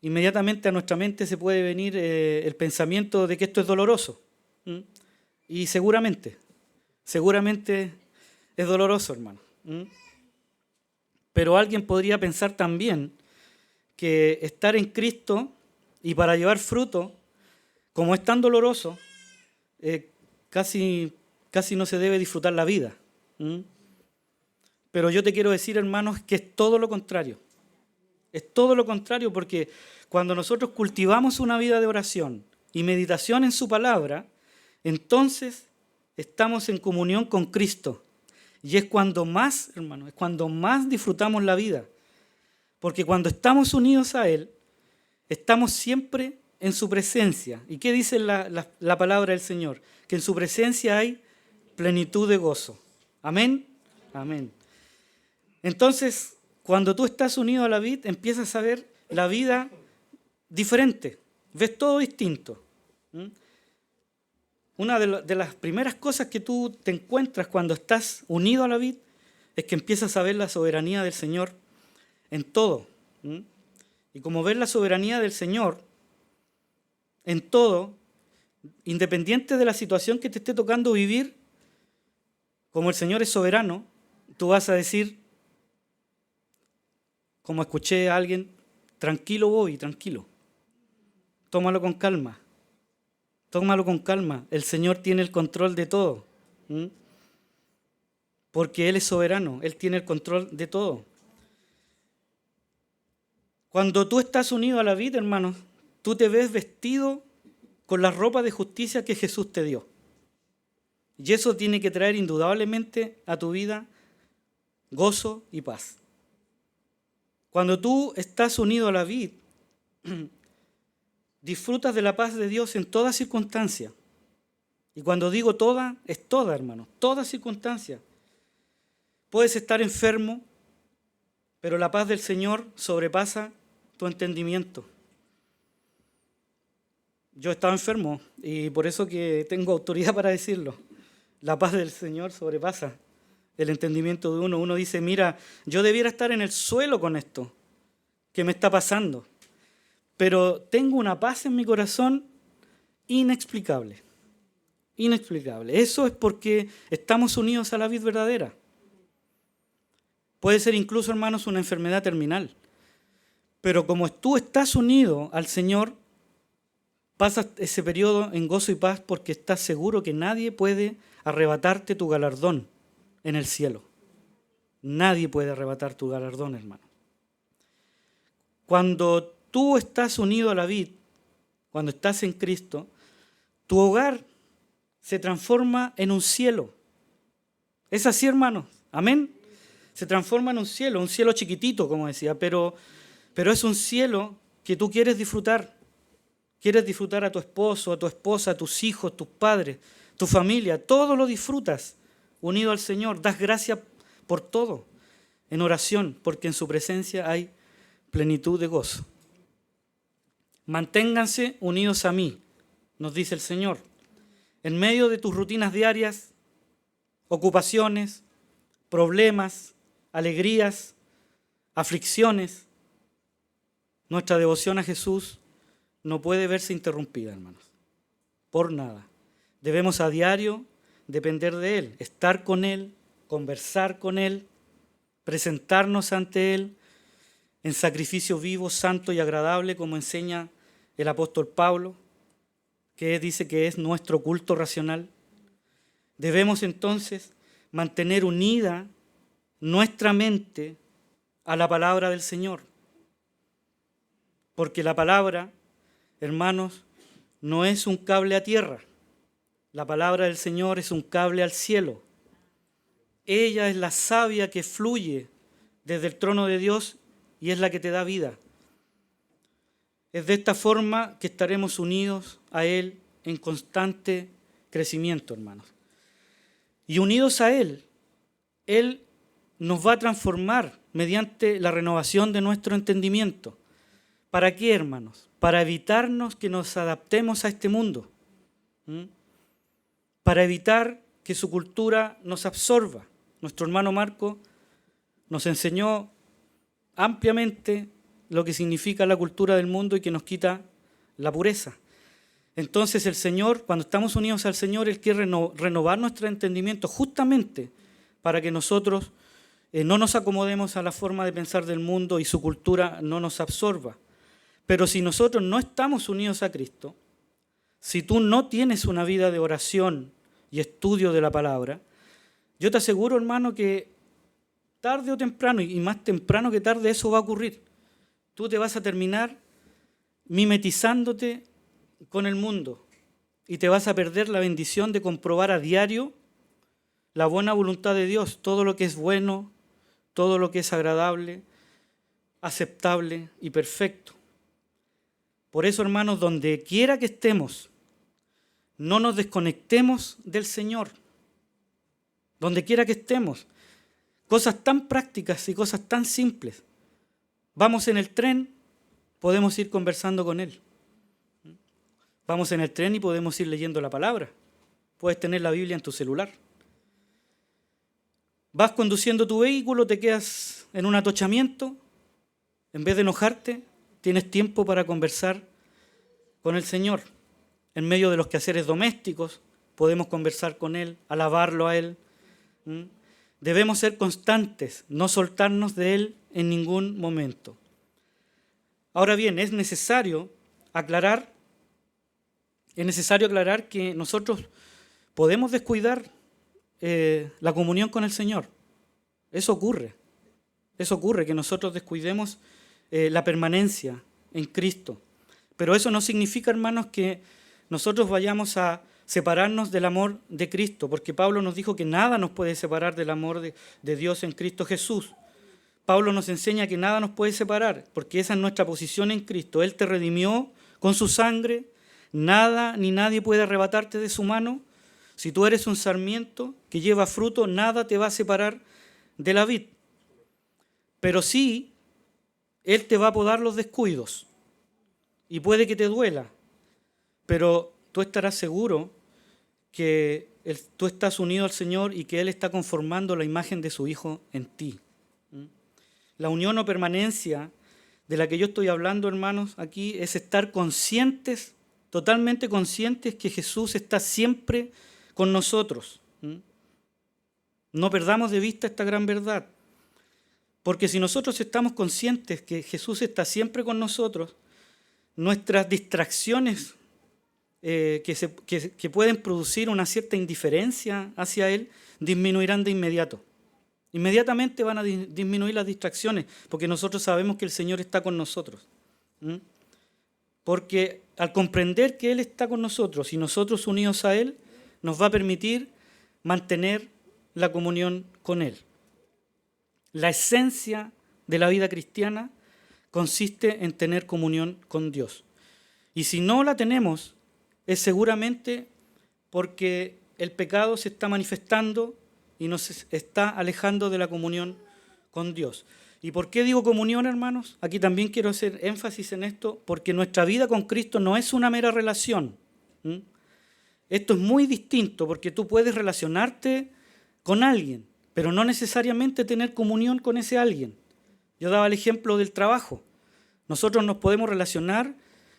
inmediatamente a nuestra mente se puede venir el pensamiento de que esto es doloroso. Y seguramente es doloroso, hermano. Pero alguien podría pensar también que estar en Cristo y para llevar fruto, como es tan doloroso, casi no se debe disfrutar la vida. Pero yo te quiero decir, hermanos, que es todo lo contrario. Es todo lo contrario, porque cuando nosotros cultivamos una vida de oración y meditación en su palabra, entonces estamos en comunión con Cristo. Y es cuando más, hermanos, es cuando más disfrutamos la vida. Porque cuando estamos unidos a Él, estamos siempre en su presencia. ¿Y qué dice la palabra del Señor? Que en su presencia hay plenitud de gozo. Amén. Amén. Entonces, cuando tú estás unido a la vid, empiezas a ver la vida diferente. Ves todo distinto. Una de las primeras cosas que tú te encuentras cuando estás unido a la vid es que empiezas a ver la soberanía del Señor en todo. Y como ver la soberanía del Señor en todo, independiente de la situación que te esté tocando vivir, como el Señor es soberano, tú vas a decir, como escuché a alguien, tranquilo Bobby, tranquilo. Tómalo con calma. Tómalo con calma. El Señor tiene el control de todo. Porque Él es soberano. Él tiene el control de todo. Cuando tú estás unido a la vida, hermanos, tú te ves vestido con la ropa de justicia que Jesús te dio. Y eso tiene que traer indudablemente a tu vida gozo y paz. Cuando tú estás unido a la vid, disfrutas de la paz de Dios en toda circunstancia. Y cuando digo toda, es toda, hermano, toda circunstancia. Puedes estar enfermo, pero la paz del Señor sobrepasa tu entendimiento. Yo estaba enfermo y por eso que tengo autoridad para decirlo. La paz del Señor sobrepasa el entendimiento de uno. Uno dice, mira, yo debiera estar en el suelo con esto que me está pasando, pero tengo una paz en mi corazón inexplicable. Inexplicable. Eso es porque estamos unidos a la vid verdadera. Puede ser incluso, hermanos, una enfermedad terminal. Pero como tú estás unido al Señor, pasas ese periodo en gozo y paz porque estás seguro que nadie puede arrebatarte tu galardón en el cielo. Nadie puede arrebatar tu galardón, hermano. Cuando tú estás unido a la vid, cuando estás en Cristo, tu hogar se transforma en un cielo. Es así, hermanos. Amén. Se transforma en un cielo chiquitito, como decía, pero es un cielo que tú quieres disfrutar. Quieres disfrutar a tu esposo, a tu esposa, a tus hijos, tus padres, tu familia. Todo lo disfrutas unido al Señor. Das gracias por todo en oración, porque en su presencia hay plenitud de gozo. Manténganse unidos a mí, nos dice el Señor. En medio de tus rutinas diarias, ocupaciones, problemas, alegrías, aflicciones, nuestra devoción a Jesús no puede verse interrumpida, hermanos, por nada. Debemos a diario depender de Él, estar con Él, conversar con Él, presentarnos ante Él en sacrificio vivo, santo y agradable, como enseña el apóstol Pablo, que dice que es nuestro culto racional. Debemos entonces mantener unida nuestra mente a la palabra del Señor. Porque la palabra, hermanos, no es un cable a tierra. La palabra del Señor es un cable al cielo. Ella es la savia que fluye desde el trono de Dios y es la que te da vida. Es de esta forma que estaremos unidos a Él en constante crecimiento, hermanos. Y unidos a Él, Él nos va a transformar mediante la renovación de nuestro entendimiento. ¿Para qué, hermanos? Para evitarnos que nos adaptemos a este mundo. Para evitar que su cultura nos absorba. Nuestro hermano Marco nos enseñó ampliamente lo que significa la cultura del mundo y que nos quita la pureza. Entonces el Señor, cuando estamos unidos al Señor, Él quiere renovar nuestro entendimiento justamente para que nosotros no nos acomodemos a la forma de pensar del mundo y su cultura no nos absorba. Pero si nosotros no estamos unidos a Cristo, si tú no tienes una vida de oración y estudio de la palabra, yo te aseguro, hermano, que tarde o temprano, y más temprano que tarde, eso va a ocurrir. Tú te vas a terminar mimetizándote con el mundo y te vas a perder la bendición de comprobar a diario la buena voluntad de Dios, todo lo que es bueno, todo lo que es agradable, aceptable y perfecto. Por eso, hermanos, donde quiera que estemos, no nos desconectemos del Señor. Donde quiera que estemos, cosas tan prácticas y cosas tan simples. Vamos en el tren, podemos ir conversando con Él. Vamos en el tren y podemos ir leyendo la palabra. Puedes tener la Biblia en tu celular. Vas conduciendo tu vehículo, te quedas en un atochamiento. En vez de enojarte, tienes tiempo para conversar con el Señor. En medio de los quehaceres domésticos, podemos conversar con Él, alabarlo a Él. Debemos ser constantes, no soltarnos de Él en ningún momento. Ahora bien, es necesario aclarar que nosotros podemos descuidar la comunión con el Señor. Eso ocurre, que nosotros descuidemos la permanencia en Cristo. Pero eso no significa, hermanos, que nosotros vayamos a separarnos del amor de Cristo, porque Pablo nos dijo que nada nos puede separar del amor de Dios en Cristo Jesús. Pablo nos enseña que nada nos puede separar, porque esa es nuestra posición en Cristo. Él te redimió con su sangre, nada ni nadie puede arrebatarte de su mano. Si tú eres un sarmiento que lleva fruto, nada te va a separar de la vid. Pero sí, Él te va a podar los descuidos y puede que te duela, pero tú estarás seguro que tú estás unido al Señor y que Él está conformando la imagen de su Hijo en ti. La unión o permanencia de la que yo estoy hablando, hermanos, aquí es estar conscientes, totalmente conscientes que Jesús está siempre con nosotros. No perdamos de vista esta gran verdad, porque si nosotros estamos conscientes que Jesús está siempre con nosotros, nuestras distracciones que pueden producir una cierta indiferencia hacia Él, disminuirán de inmediato. Inmediatamente van a disminuir las distracciones, porque nosotros sabemos que el Señor está con nosotros. Porque al comprender que Él está con nosotros y nosotros unidos a Él, nos va a permitir mantener la comunión con Él. La esencia de la vida cristiana consiste en tener comunión con Dios. Y si no la tenemos, es seguramente porque el pecado se está manifestando y nos está alejando de la comunión con Dios. ¿Y por qué digo comunión, hermanos? Aquí también quiero hacer énfasis en esto, porque nuestra vida con Cristo no es una mera relación. Esto es muy distinto, porque tú puedes relacionarte con alguien, pero no necesariamente tener comunión con ese alguien. Yo daba el ejemplo del trabajo. Nosotros nos podemos relacionar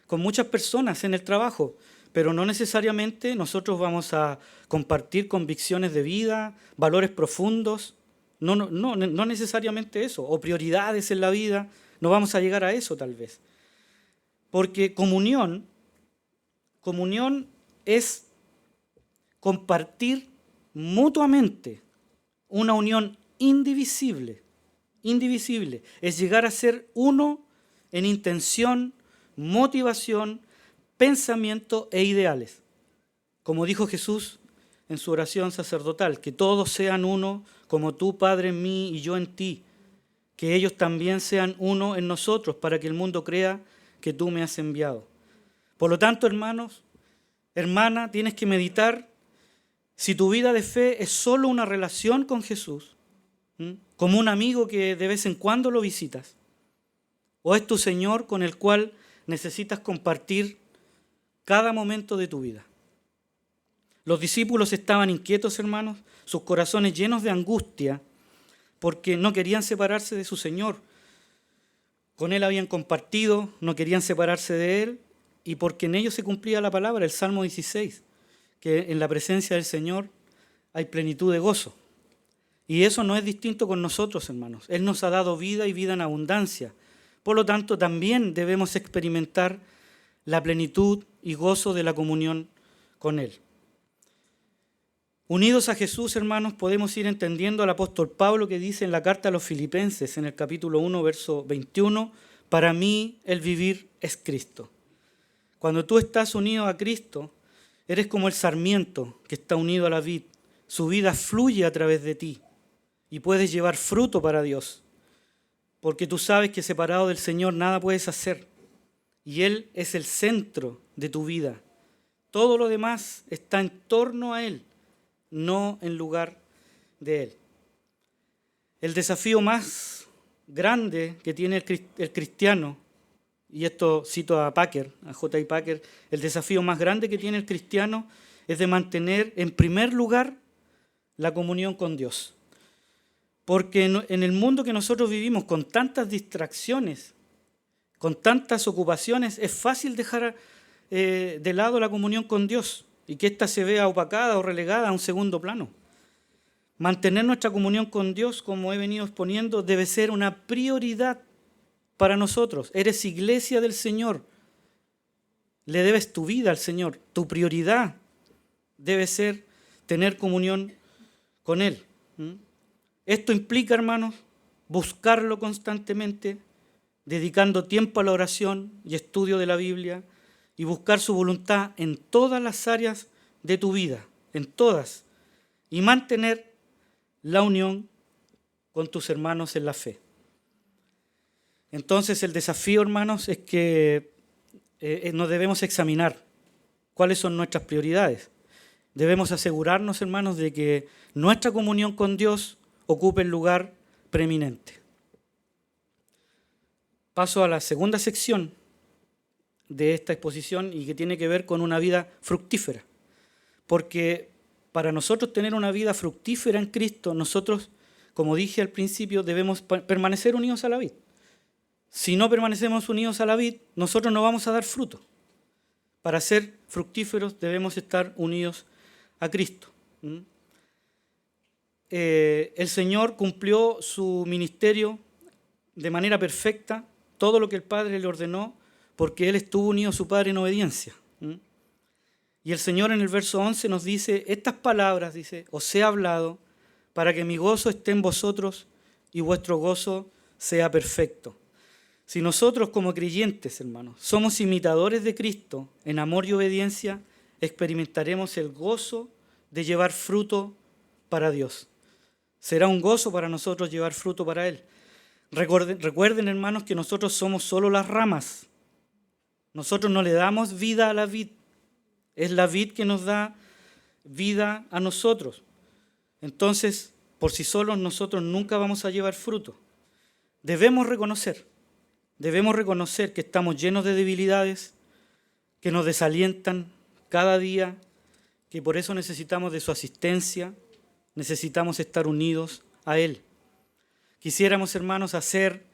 con muchas personas en el trabajo, pero no necesariamente nosotros vamos a compartir convicciones de vida, valores profundos, no necesariamente eso, o prioridades en la vida, no vamos a llegar a eso tal vez. Porque comunión es compartir mutuamente una unión indivisible, indivisible. Es llegar a ser uno en intención, motivación, pensamiento e ideales. Como dijo Jesús en su oración sacerdotal, que todos sean uno, como tú, Padre, en mí y yo en ti, que ellos también sean uno en nosotros, para que el mundo crea que tú me has enviado. Por lo tanto, hermanos, hermana, tienes que meditar si tu vida de fe es solo una relación con Jesús, como un amigo que de vez en cuando lo visitas, o es tu Señor con el cual necesitas compartir cada momento de tu vida. Los discípulos estaban inquietos, hermanos, sus corazones llenos de angustia, porque no querían separarse de su Señor. Con Él habían compartido, no querían separarse de Él, y porque en ellos se cumplía la palabra, el Salmo 16, que en la presencia del Señor hay plenitud de gozo. Y eso no es distinto con nosotros, hermanos. Él nos ha dado vida y vida en abundancia. Por lo tanto, también debemos experimentar la plenitud y gozo de la comunión con Él. Unidos a Jesús, hermanos, podemos ir entendiendo al apóstol Pablo que dice en la carta a los Filipenses, en el capítulo 1, verso 21, para mí el vivir es Cristo. Cuando tú estás unido a Cristo, eres como el sarmiento que está unido a la vid. Su vida fluye a través de ti y puedes llevar fruto para Dios, porque tú sabes que separado del Señor nada puedes hacer y Él es el centro de tu vida. Todo lo demás está en torno a Él, no en lugar de Él. El desafío más grande que tiene el cristiano, y esto cito a Packer, a J.I. Packer, el desafío más grande que tiene el cristiano es de mantener en primer lugar la comunión con Dios. Porque en el mundo que nosotros vivimos, con tantas distracciones, con tantas ocupaciones, es fácil dejar de lado la comunión con Dios y que ésta se vea opacada o relegada a un segundo plano. Mantener nuestra comunión con Dios, como he venido exponiendo, debe ser una prioridad para nosotros. Eres iglesia del Señor. Le debes tu vida al Señor. Tu prioridad debe ser tener comunión con Él. Esto implica, hermanos, buscarlo constantemente, dedicando tiempo a la oración y estudio de la Biblia, y buscar su voluntad en todas las áreas de tu vida, en todas, y mantener la unión con tus hermanos en la fe. Entonces el desafío, hermanos, es que nos debemos examinar cuáles son nuestras prioridades. Debemos asegurarnos, hermanos, de que nuestra comunión con Dios ocupe el lugar preeminente. Paso a la segunda sección de esta exposición y que tiene que ver con una vida fructífera. Porque para nosotros tener una vida fructífera en Cristo, nosotros, como dije al principio, debemos permanecer unidos a la vid. Si no permanecemos unidos a la vid, nosotros no vamos a dar fruto. Para ser fructíferos debemos estar unidos a Cristo. El Señor cumplió su ministerio de manera perfecta, todo lo que el Padre le ordenó, porque Él estuvo unido a su Padre en obediencia. Y el Señor en el verso 11 nos dice, estas palabras, dice, os he hablado para que mi gozo esté en vosotros y vuestro gozo sea perfecto. Si nosotros como creyentes, hermanos, somos imitadores de Cristo en amor y obediencia, experimentaremos el gozo de llevar fruto para Dios. Será un gozo para nosotros llevar fruto para Él. Recuerden, hermanos, que nosotros somos solo las ramas. Nosotros no le damos vida a la vid. Es la vid que nos da vida a nosotros. Entonces, por sí solos nosotros nunca vamos a llevar fruto. Debemos reconocer que estamos llenos de debilidades, que nos desalientan cada día, que por eso necesitamos de su asistencia, necesitamos estar unidos a Él. Quisiéramos, hermanos, hacer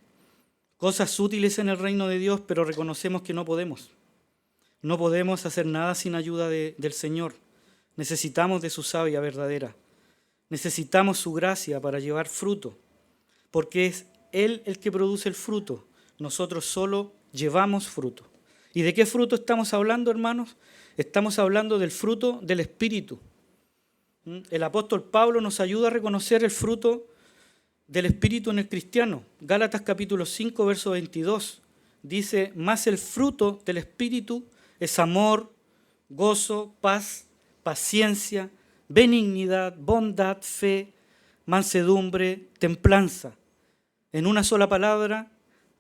cosas útiles en el reino de Dios, pero reconocemos que no podemos. No podemos hacer nada sin ayuda del Señor. Necesitamos de su savia verdadera. Necesitamos su gracia para llevar fruto, porque es Él el que produce el fruto. Nosotros solo llevamos fruto. ¿Y de qué fruto estamos hablando, hermanos? Estamos hablando del fruto del Espíritu. El apóstol Pablo nos ayuda a reconocer el fruto del Espíritu en el cristiano. Gálatas capítulo 5, verso 22, dice: mas el fruto del Espíritu es amor, gozo, paz, paciencia, benignidad, bondad, fe, mansedumbre, templanza. En una sola palabra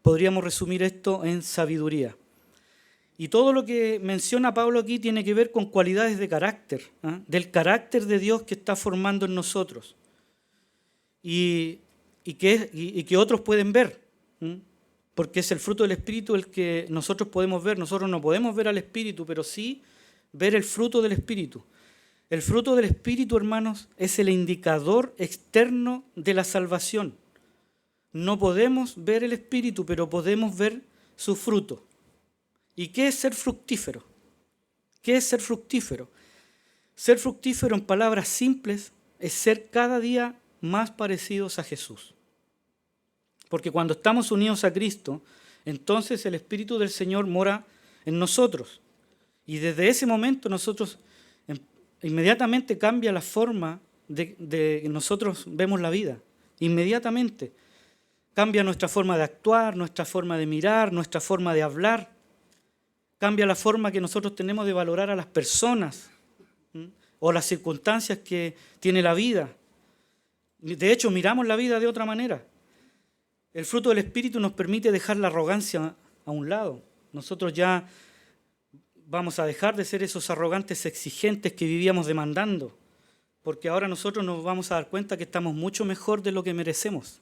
podríamos resumir esto en sabiduría. Y todo lo que menciona Pablo aquí tiene que ver con cualidades de carácter, del carácter de Dios que está formando en nosotros y que otros pueden ver, porque es el fruto del Espíritu el que nosotros podemos ver. Nosotros no podemos ver al Espíritu, pero sí ver el fruto del Espíritu. El fruto del Espíritu, hermanos, es el indicador externo de la salvación. No podemos ver el Espíritu, pero podemos ver su fruto. ¿Y qué es ser fructífero? ¿Qué es ser fructífero? Ser fructífero, en palabras simples, es ser cada día más parecidos a Jesús. Porque cuando estamos unidos a Cristo, entonces el Espíritu del Señor mora en nosotros. Y desde ese momento nosotros inmediatamente cambia la forma de que nosotros vemos la vida. Inmediatamente cambia nuestra forma de actuar, nuestra forma de mirar, nuestra forma de hablar. Cambia la forma que nosotros tenemos de valorar a las personas o las circunstancias que tiene la vida. De hecho, miramos la vida de otra manera. El fruto del Espíritu nos permite dejar la arrogancia a un lado. Nosotros ya vamos a dejar de ser esos arrogantes exigentes que vivíamos demandando, porque ahora nosotros nos vamos a dar cuenta que estamos mucho mejor de lo que merecemos.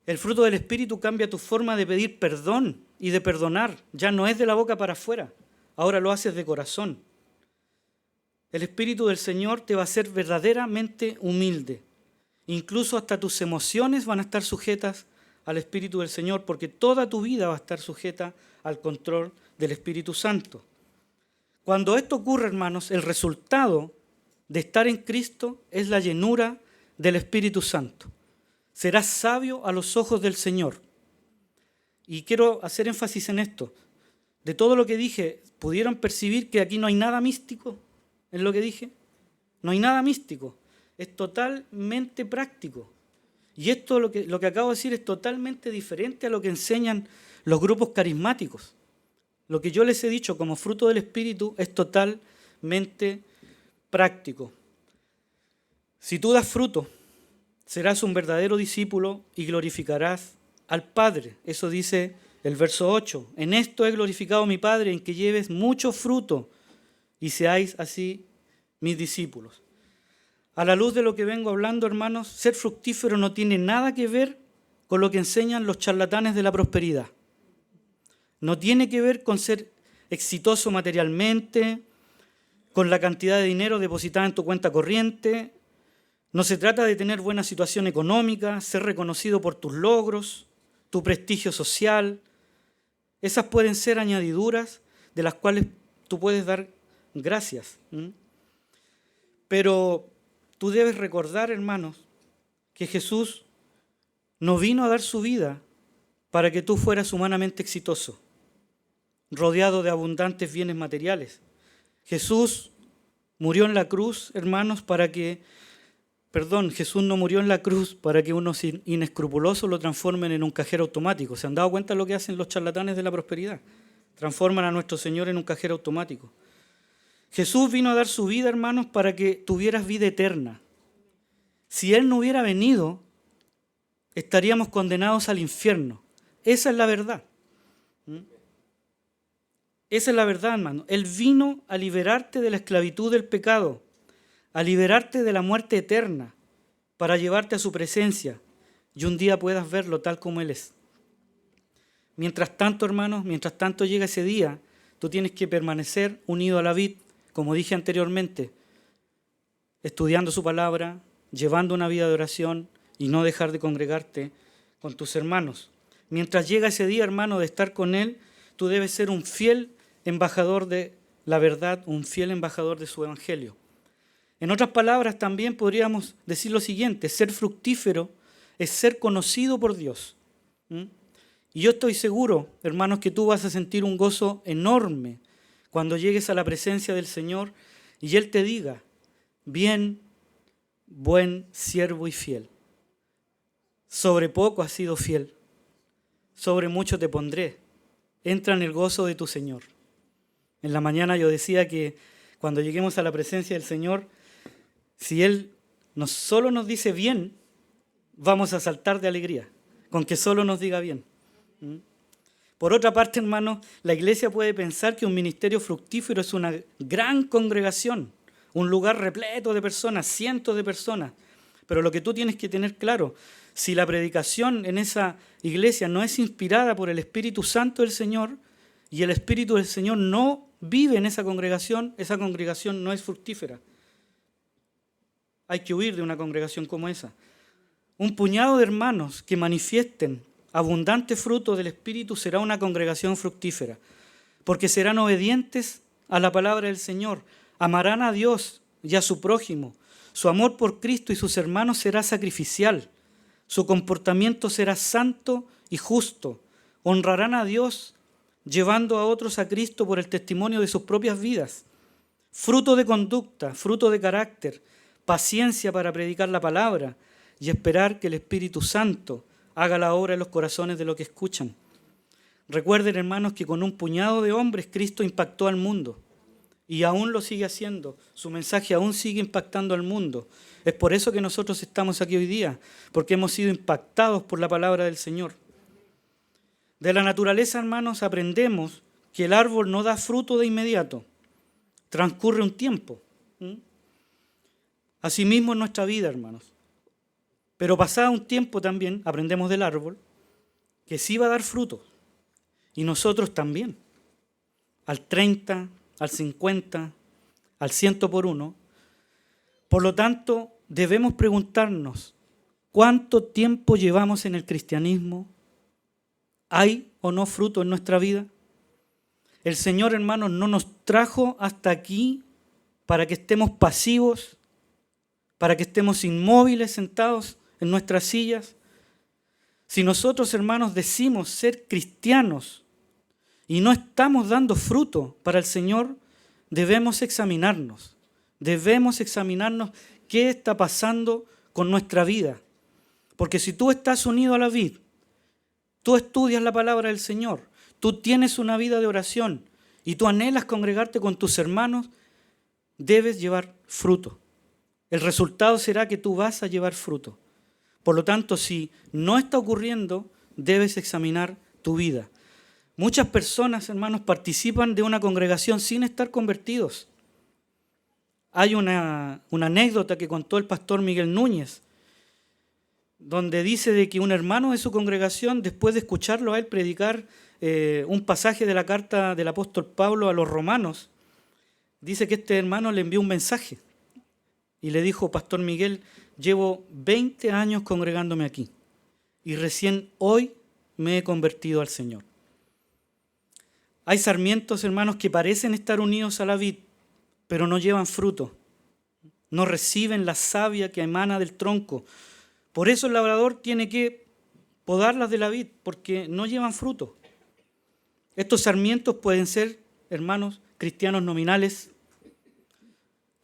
El fruto del Espíritu cambia tu forma de pedir perdón y de perdonar. Ya no es de la boca para afuera, ahora lo haces de corazón. El Espíritu del Señor te va a hacer verdaderamente humilde. Incluso hasta tus emociones van a estar sujetas al Espíritu del Señor, porque toda tu vida va a estar sujeta al control del Espíritu Santo. Cuando esto ocurre, hermanos, el resultado de estar en Cristo es la llenura del Espíritu Santo. Serás sabio a los ojos del Señor. Y quiero hacer énfasis en esto. De todo lo que dije, ¿pudieron percibir que aquí no hay nada místico en lo que dije? No hay nada místico. Es totalmente práctico. Y esto, lo que acabo de decir, es totalmente diferente a lo que enseñan los grupos carismáticos. Lo que yo les he dicho como fruto del Espíritu es totalmente práctico. Si tú das fruto, serás un verdadero discípulo y glorificarás al Padre. Eso dice el verso 8. En esto he glorificado a mi Padre, en que lleves mucho fruto y seáis así mis discípulos. A la luz de lo que vengo hablando, hermanos, ser fructífero no tiene nada que ver con lo que enseñan los charlatanes de la prosperidad. No tiene que ver con ser exitoso materialmente, con la cantidad de dinero depositada en tu cuenta corriente. No se trata de tener buena situación económica, ser reconocido por tus logros, tu prestigio social. Esas pueden ser añadiduras de las cuales tú puedes dar gracias. Pero tú debes recordar, hermanos, que Jesús no vino a dar su vida para que tú fueras humanamente exitoso, rodeado de abundantes bienes materiales. Jesús murió en la cruz, hermanos, Jesús no murió en la cruz para que unos inescrupulosos lo transformen en un cajero automático. ¿Se han dado cuenta de lo que hacen los charlatanes de la prosperidad? Transforman a nuestro Señor en un cajero automático. Jesús vino a dar su vida, hermanos, para que tuvieras vida eterna. Si Él no hubiera venido, estaríamos condenados al infierno. Esa es la verdad. Esa es la verdad, hermano. Él vino a liberarte de la esclavitud del pecado, a liberarte de la muerte eterna, para llevarte a su presencia y un día puedas verlo tal como Él es. Mientras tanto, hermanos, mientras tanto llega ese día, tú tienes que permanecer unido a la vid, como dije anteriormente, estudiando su palabra, llevando una vida de oración y no dejar de congregarte con tus hermanos. Mientras llega ese día, hermano, de estar con Él, tú debes ser un fiel embajador de la verdad, un fiel embajador de su evangelio. En otras palabras, también podríamos decir lo siguiente: ser fructífero es ser conocido por Dios. Y yo estoy seguro, hermanos, que tú vas a sentir un gozo enorme cuando llegues a la presencia del Señor y Él te diga: bien, buen siervo y fiel. Sobre poco has sido fiel, sobre mucho te pondré. Entra en el gozo de tu Señor. En la mañana yo decía que cuando lleguemos a la presencia del Señor, si Él solo nos dice bien, vamos a saltar de alegría, con que solo nos diga bien. Por otra parte, hermanos, la iglesia puede pensar que un ministerio fructífero es una gran congregación, un lugar repleto de personas, cientos de personas. Pero lo que tú tienes que tener claro, si la predicación en esa iglesia no es inspirada por el Espíritu Santo del Señor y el Espíritu del Señor no vive en esa congregación no es fructífera. Hay que huir de una congregación como esa. Un puñado de hermanos que manifiesten abundante fruto del Espíritu será una congregación fructífera, porque serán obedientes a la palabra del Señor, amarán a Dios y a su prójimo. Su amor por Cristo y sus hermanos será sacrificial. Su comportamiento será santo y justo. Honrarán a Dios, llevando a otros a Cristo por el testimonio de sus propias vidas. Fruto de conducta, fruto de carácter, paciencia para predicar la palabra y esperar que el Espíritu Santo haga la obra en los corazones de los que escuchan. Recuerden, hermanos, que con un puñado de hombres Cristo impactó al mundo. Y aún lo sigue haciendo. Su mensaje aún sigue impactando al mundo. Es por eso que nosotros estamos aquí hoy día, porque hemos sido impactados por la palabra del Señor. De la naturaleza, hermanos, aprendemos que el árbol no da fruto de inmediato. Transcurre un tiempo. Asimismo en nuestra vida, hermanos. Pero pasado un tiempo también aprendemos del árbol que sí va a dar fruto. Y nosotros también. Al 30, al 50, al 100 por uno. Por lo tanto, debemos preguntarnos, ¿cuánto tiempo llevamos en el cristianismo? ¿Hay o no fruto en nuestra vida? El Señor, hermanos, no nos trajo hasta aquí para que estemos pasivos, para que estemos inmóviles, sentados en nuestras sillas. Si nosotros, hermanos, decimos ser cristianos y no estamos dando fruto para el Señor, debemos examinarnos qué está pasando con nuestra vida. Porque si tú estás unido a la vid, tú estudias la palabra del Señor, tú tienes una vida de oración y tú anhelas congregarte con tus hermanos, debes llevar fruto. El resultado será que tú vas a llevar fruto. Por lo tanto, si no está ocurriendo, debes examinar tu vida. Muchas personas, hermanos, participan de una congregación sin estar convertidos. Hay una anécdota que contó el pastor Miguel Núñez, donde dice de que un hermano de su congregación, después de escucharlo a él predicar un pasaje de la carta del apóstol Pablo a los romanos, dice que este hermano le envió un mensaje y le dijo: Pastor Miguel, llevo 20 años congregándome aquí y recién hoy me he convertido al Señor. Hay sarmientos, hermanos, que parecen estar unidos a la vid, pero no llevan fruto, no reciben la savia que emana del tronco. Por eso el labrador tiene que podarlas de la vid, porque no llevan fruto. Estos sarmientos pueden ser, hermanos, cristianos nominales,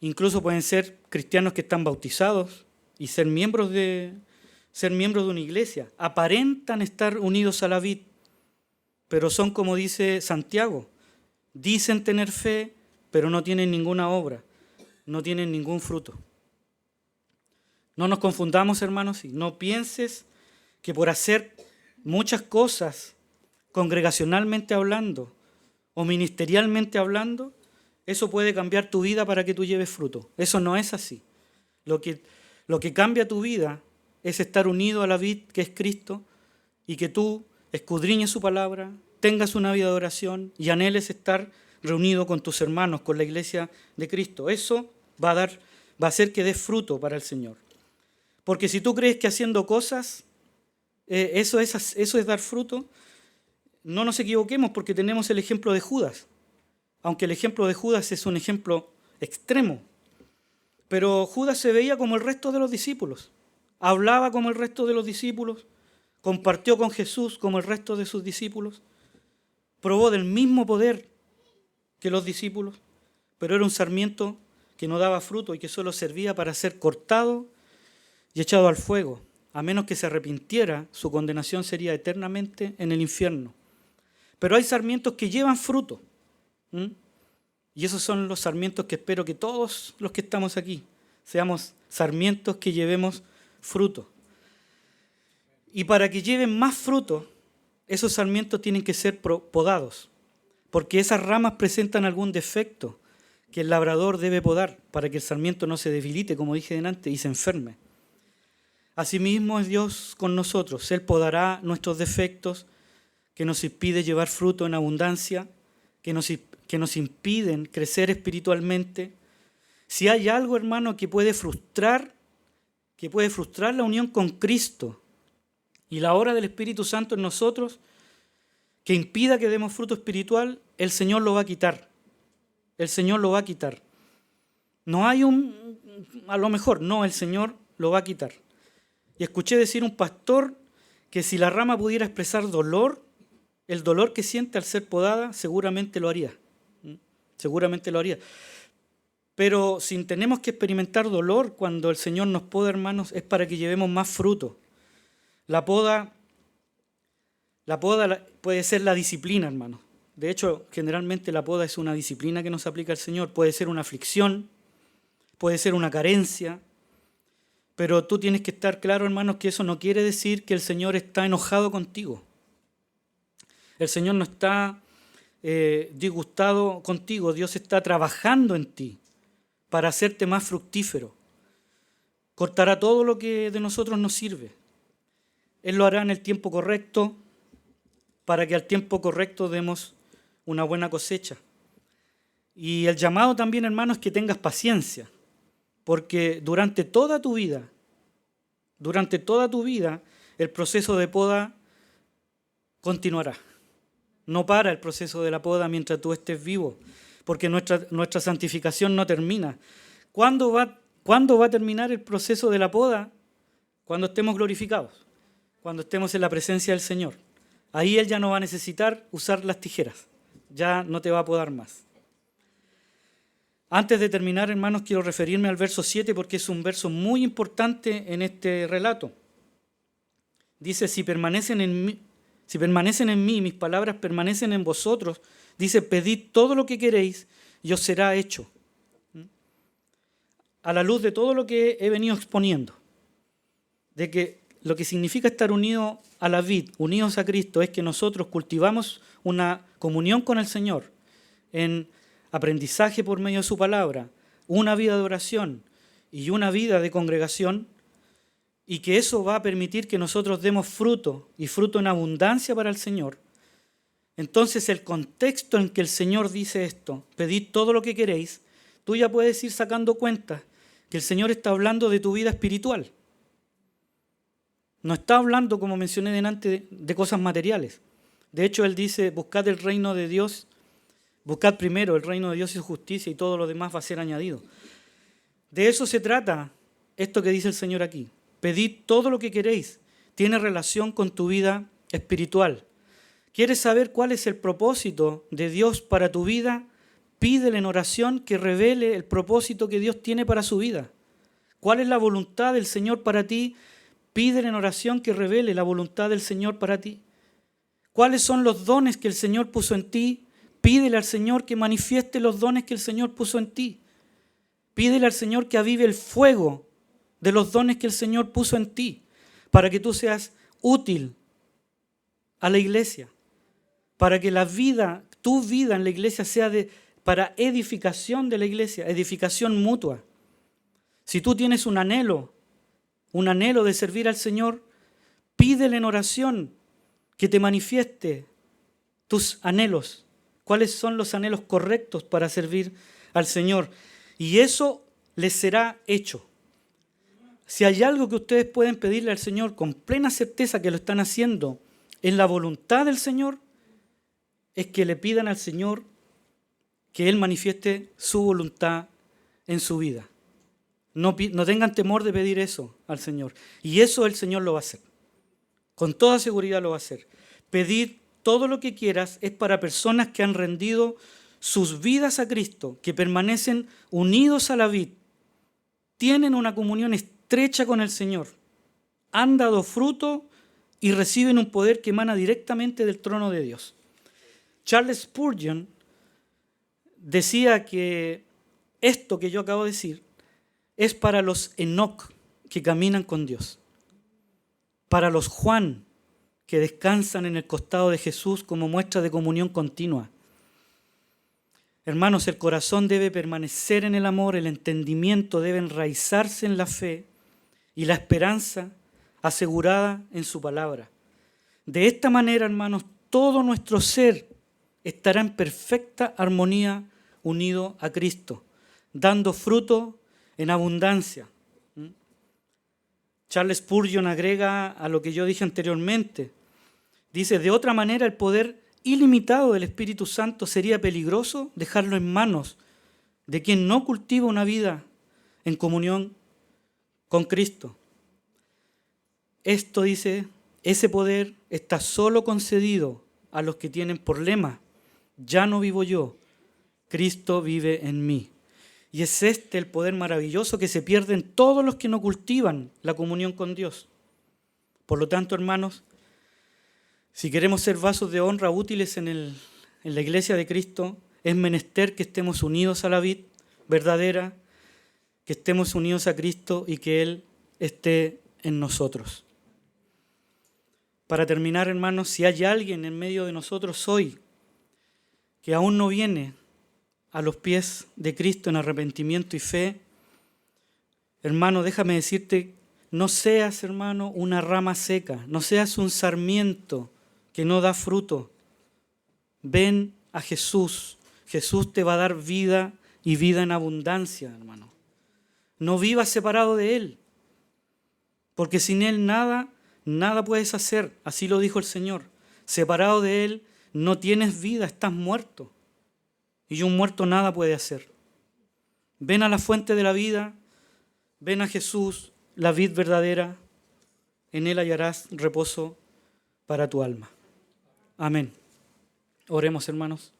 incluso pueden ser cristianos que están bautizados y ser miembros de una iglesia. Aparentan estar unidos a la vid, pero son, como dice Santiago, dicen tener fe, pero no tienen ninguna obra, no tienen ningún fruto. No nos confundamos, hermanos, y no pienses que por hacer muchas cosas congregacionalmente hablando o ministerialmente hablando, eso puede cambiar tu vida para que tú lleves fruto. Eso no es así. Lo que cambia tu vida es estar unido a la vid que es Cristo y que tú escudriñes su palabra, tengas una vida de oración y anheles estar reunido con tus hermanos, con la iglesia de Cristo. Eso va a hacer que des fruto para el Señor. Porque si tú crees que haciendo cosas, eso es dar fruto, no nos equivoquemos, porque tenemos el ejemplo de Judas. Aunque el ejemplo de Judas es un ejemplo extremo. Pero Judas se veía como el resto de los discípulos. Hablaba como el resto de los discípulos. Compartió con Jesús como el resto de sus discípulos. Probó del mismo poder que los discípulos. Pero era un sarmiento que no daba fruto y que solo servía para ser cortado y echado al fuego. a menos que se arrepintiera, su condenación sería eternamente en el infierno. Pero hay sarmientos que llevan fruto. Y esos son los sarmientos que espero que todos los que estamos aquí seamos sarmientos que llevemos fruto. Y para que lleven más fruto, esos sarmientos tienen que ser podados, porque esas ramas presentan algún defecto que el labrador debe podar para que el sarmiento no se debilite, como dije delante, y se enferme. Asimismo es Dios con nosotros. Él podará nuestros defectos que nos impiden llevar fruto en abundancia, que nos impiden crecer espiritualmente. Si hay algo, hermano, que puede frustrar la unión con Cristo y la obra del Espíritu Santo en nosotros, que impida que demos fruto espiritual, el Señor lo va a quitar. El Señor lo va a quitar. No hay a lo mejor, no, el Señor lo va a quitar. Y escuché decir un pastor que si la rama pudiera expresar dolor, el dolor que siente al ser podada, seguramente lo haría. Seguramente lo haría. Pero si tenemos que experimentar dolor cuando el Señor nos poda, hermanos, es para que llevemos más fruto. La poda puede ser la disciplina, hermanos. De hecho, generalmente la poda es una disciplina que nos aplica el Señor. Puede ser una aflicción, puede ser una carencia, pero tú tienes que estar claro, hermanos, que eso no quiere decir que el Señor está enojado contigo. El Señor no está disgustado contigo. Dios está trabajando en ti para hacerte más fructífero. Cortará todo lo que de nosotros nos sirve. Él lo hará en el tiempo correcto para que al tiempo correcto demos una buena cosecha. Y el llamado también, hermanos, es que tengas paciencia, porque durante toda tu vida, el proceso de poda continuará. No para el proceso de la poda mientras tú estés vivo, porque nuestra santificación no termina. ¿Cuándo va a terminar el proceso de la poda? Cuando estemos glorificados, cuando estemos en la presencia del Señor. Ahí Él ya no va a necesitar usar las tijeras, ya no te va a podar más. Antes de terminar, hermanos, quiero referirme al verso 7 porque es un verso muy importante en este relato. Dice, si permanecen en mí, mis palabras permanecen en vosotros, dice, pedid todo lo que queréis y os será hecho. A la luz de todo lo que he venido exponiendo, de que lo que significa estar unidos a la vid, unidos a Cristo, es que nosotros cultivamos una comunión con el Señor en aprendizaje por medio de su palabra, una vida de oración y una vida de congregación, y que eso va a permitir que nosotros demos fruto y fruto en abundancia para el Señor. Entonces el contexto en que el Señor dice esto, pedid todo lo que queréis, tú ya puedes ir sacando cuenta que el Señor está hablando de tu vida espiritual. No está hablando, como mencioné delante, de cosas materiales. De hecho, Él dice, buscad el reino de Dios, buscad primero el reino de Dios y su justicia y todo lo demás va a ser añadido. De eso se trata esto que dice el Señor aquí. Pedid todo lo que queréis. Tiene relación con tu vida espiritual. ¿Quieres saber cuál es el propósito de Dios para tu vida? Pídele en oración que revele el propósito que Dios tiene para su vida. ¿Cuál es la voluntad del Señor para ti? Pídele en oración que revele la voluntad del Señor para ti. ¿Cuáles son los dones que el Señor puso en ti? Pídele al Señor que manifieste los dones que el Señor puso en ti. Pídele al Señor que avive el fuego de los dones que el Señor puso en ti, para que tú seas útil a la iglesia, para que tu vida en la iglesia sea para edificación de la iglesia, edificación mutua. Si tú tienes un anhelo de servir al Señor, pídele en oración que te manifieste tus anhelos. ¿Cuáles son los anhelos correctos para servir al Señor? Y eso les será hecho. Si hay algo que ustedes pueden pedirle al Señor con plena certeza que lo están haciendo en la voluntad del Señor, es que le pidan al Señor que Él manifieste su voluntad en su vida. No tengan temor de pedir eso al Señor. Y eso el Señor lo va a hacer. Con toda seguridad lo va a hacer. Pedir todo lo que quieras es para personas que han rendido sus vidas a Cristo, que permanecen unidos a la vid, tienen una comunión estrecha con el Señor, han dado fruto y reciben un poder que emana directamente del trono de Dios. Charles Spurgeon decía que esto que yo acabo de decir es para los Enoc que caminan con Dios, para los Juan que descansan en el costado de Jesús como muestra de comunión continua. Hermanos, el corazón debe permanecer en el amor, el entendimiento debe enraizarse en la fe y la esperanza asegurada en su palabra. De esta manera, hermanos, todo nuestro ser estará en perfecta armonía unido a Cristo, dando fruto en abundancia. Charles Spurgeon agrega a lo que yo dije anteriormente. Dice, de otra manera el poder ilimitado del Espíritu Santo sería peligroso dejarlo en manos de quien no cultiva una vida en comunión con Cristo. Esto dice, ese poder está solo concedido a los que tienen por lema, ya no vivo yo, Cristo vive en mí. Y es este el poder maravilloso que se pierde en todos los que no cultivan la comunión con Dios. Por lo tanto, hermanos, si queremos ser vasos de honra útiles en la iglesia de Cristo, es menester que estemos unidos a la vid verdadera, que estemos unidos a Cristo y que Él esté en nosotros. Para terminar, hermanos, si hay alguien en medio de nosotros hoy que aún no viene a los pies de Cristo en arrepentimiento y fe, hermano, déjame decirte, no seas, hermano, una rama seca, no seas un sarmiento que no da fruto. Ven a Jesús. Jesús te va a dar vida y vida en abundancia, hermano. No vivas separado de Él, porque sin Él nada puedes hacer. Así lo dijo el Señor. Separado de Él no tienes vida, estás muerto. Y un muerto nada puede hacer. Ven a la fuente de la vida, ven a Jesús, la vid verdadera. En Él hallarás reposo para tu alma. Amén. Oremos, hermanos.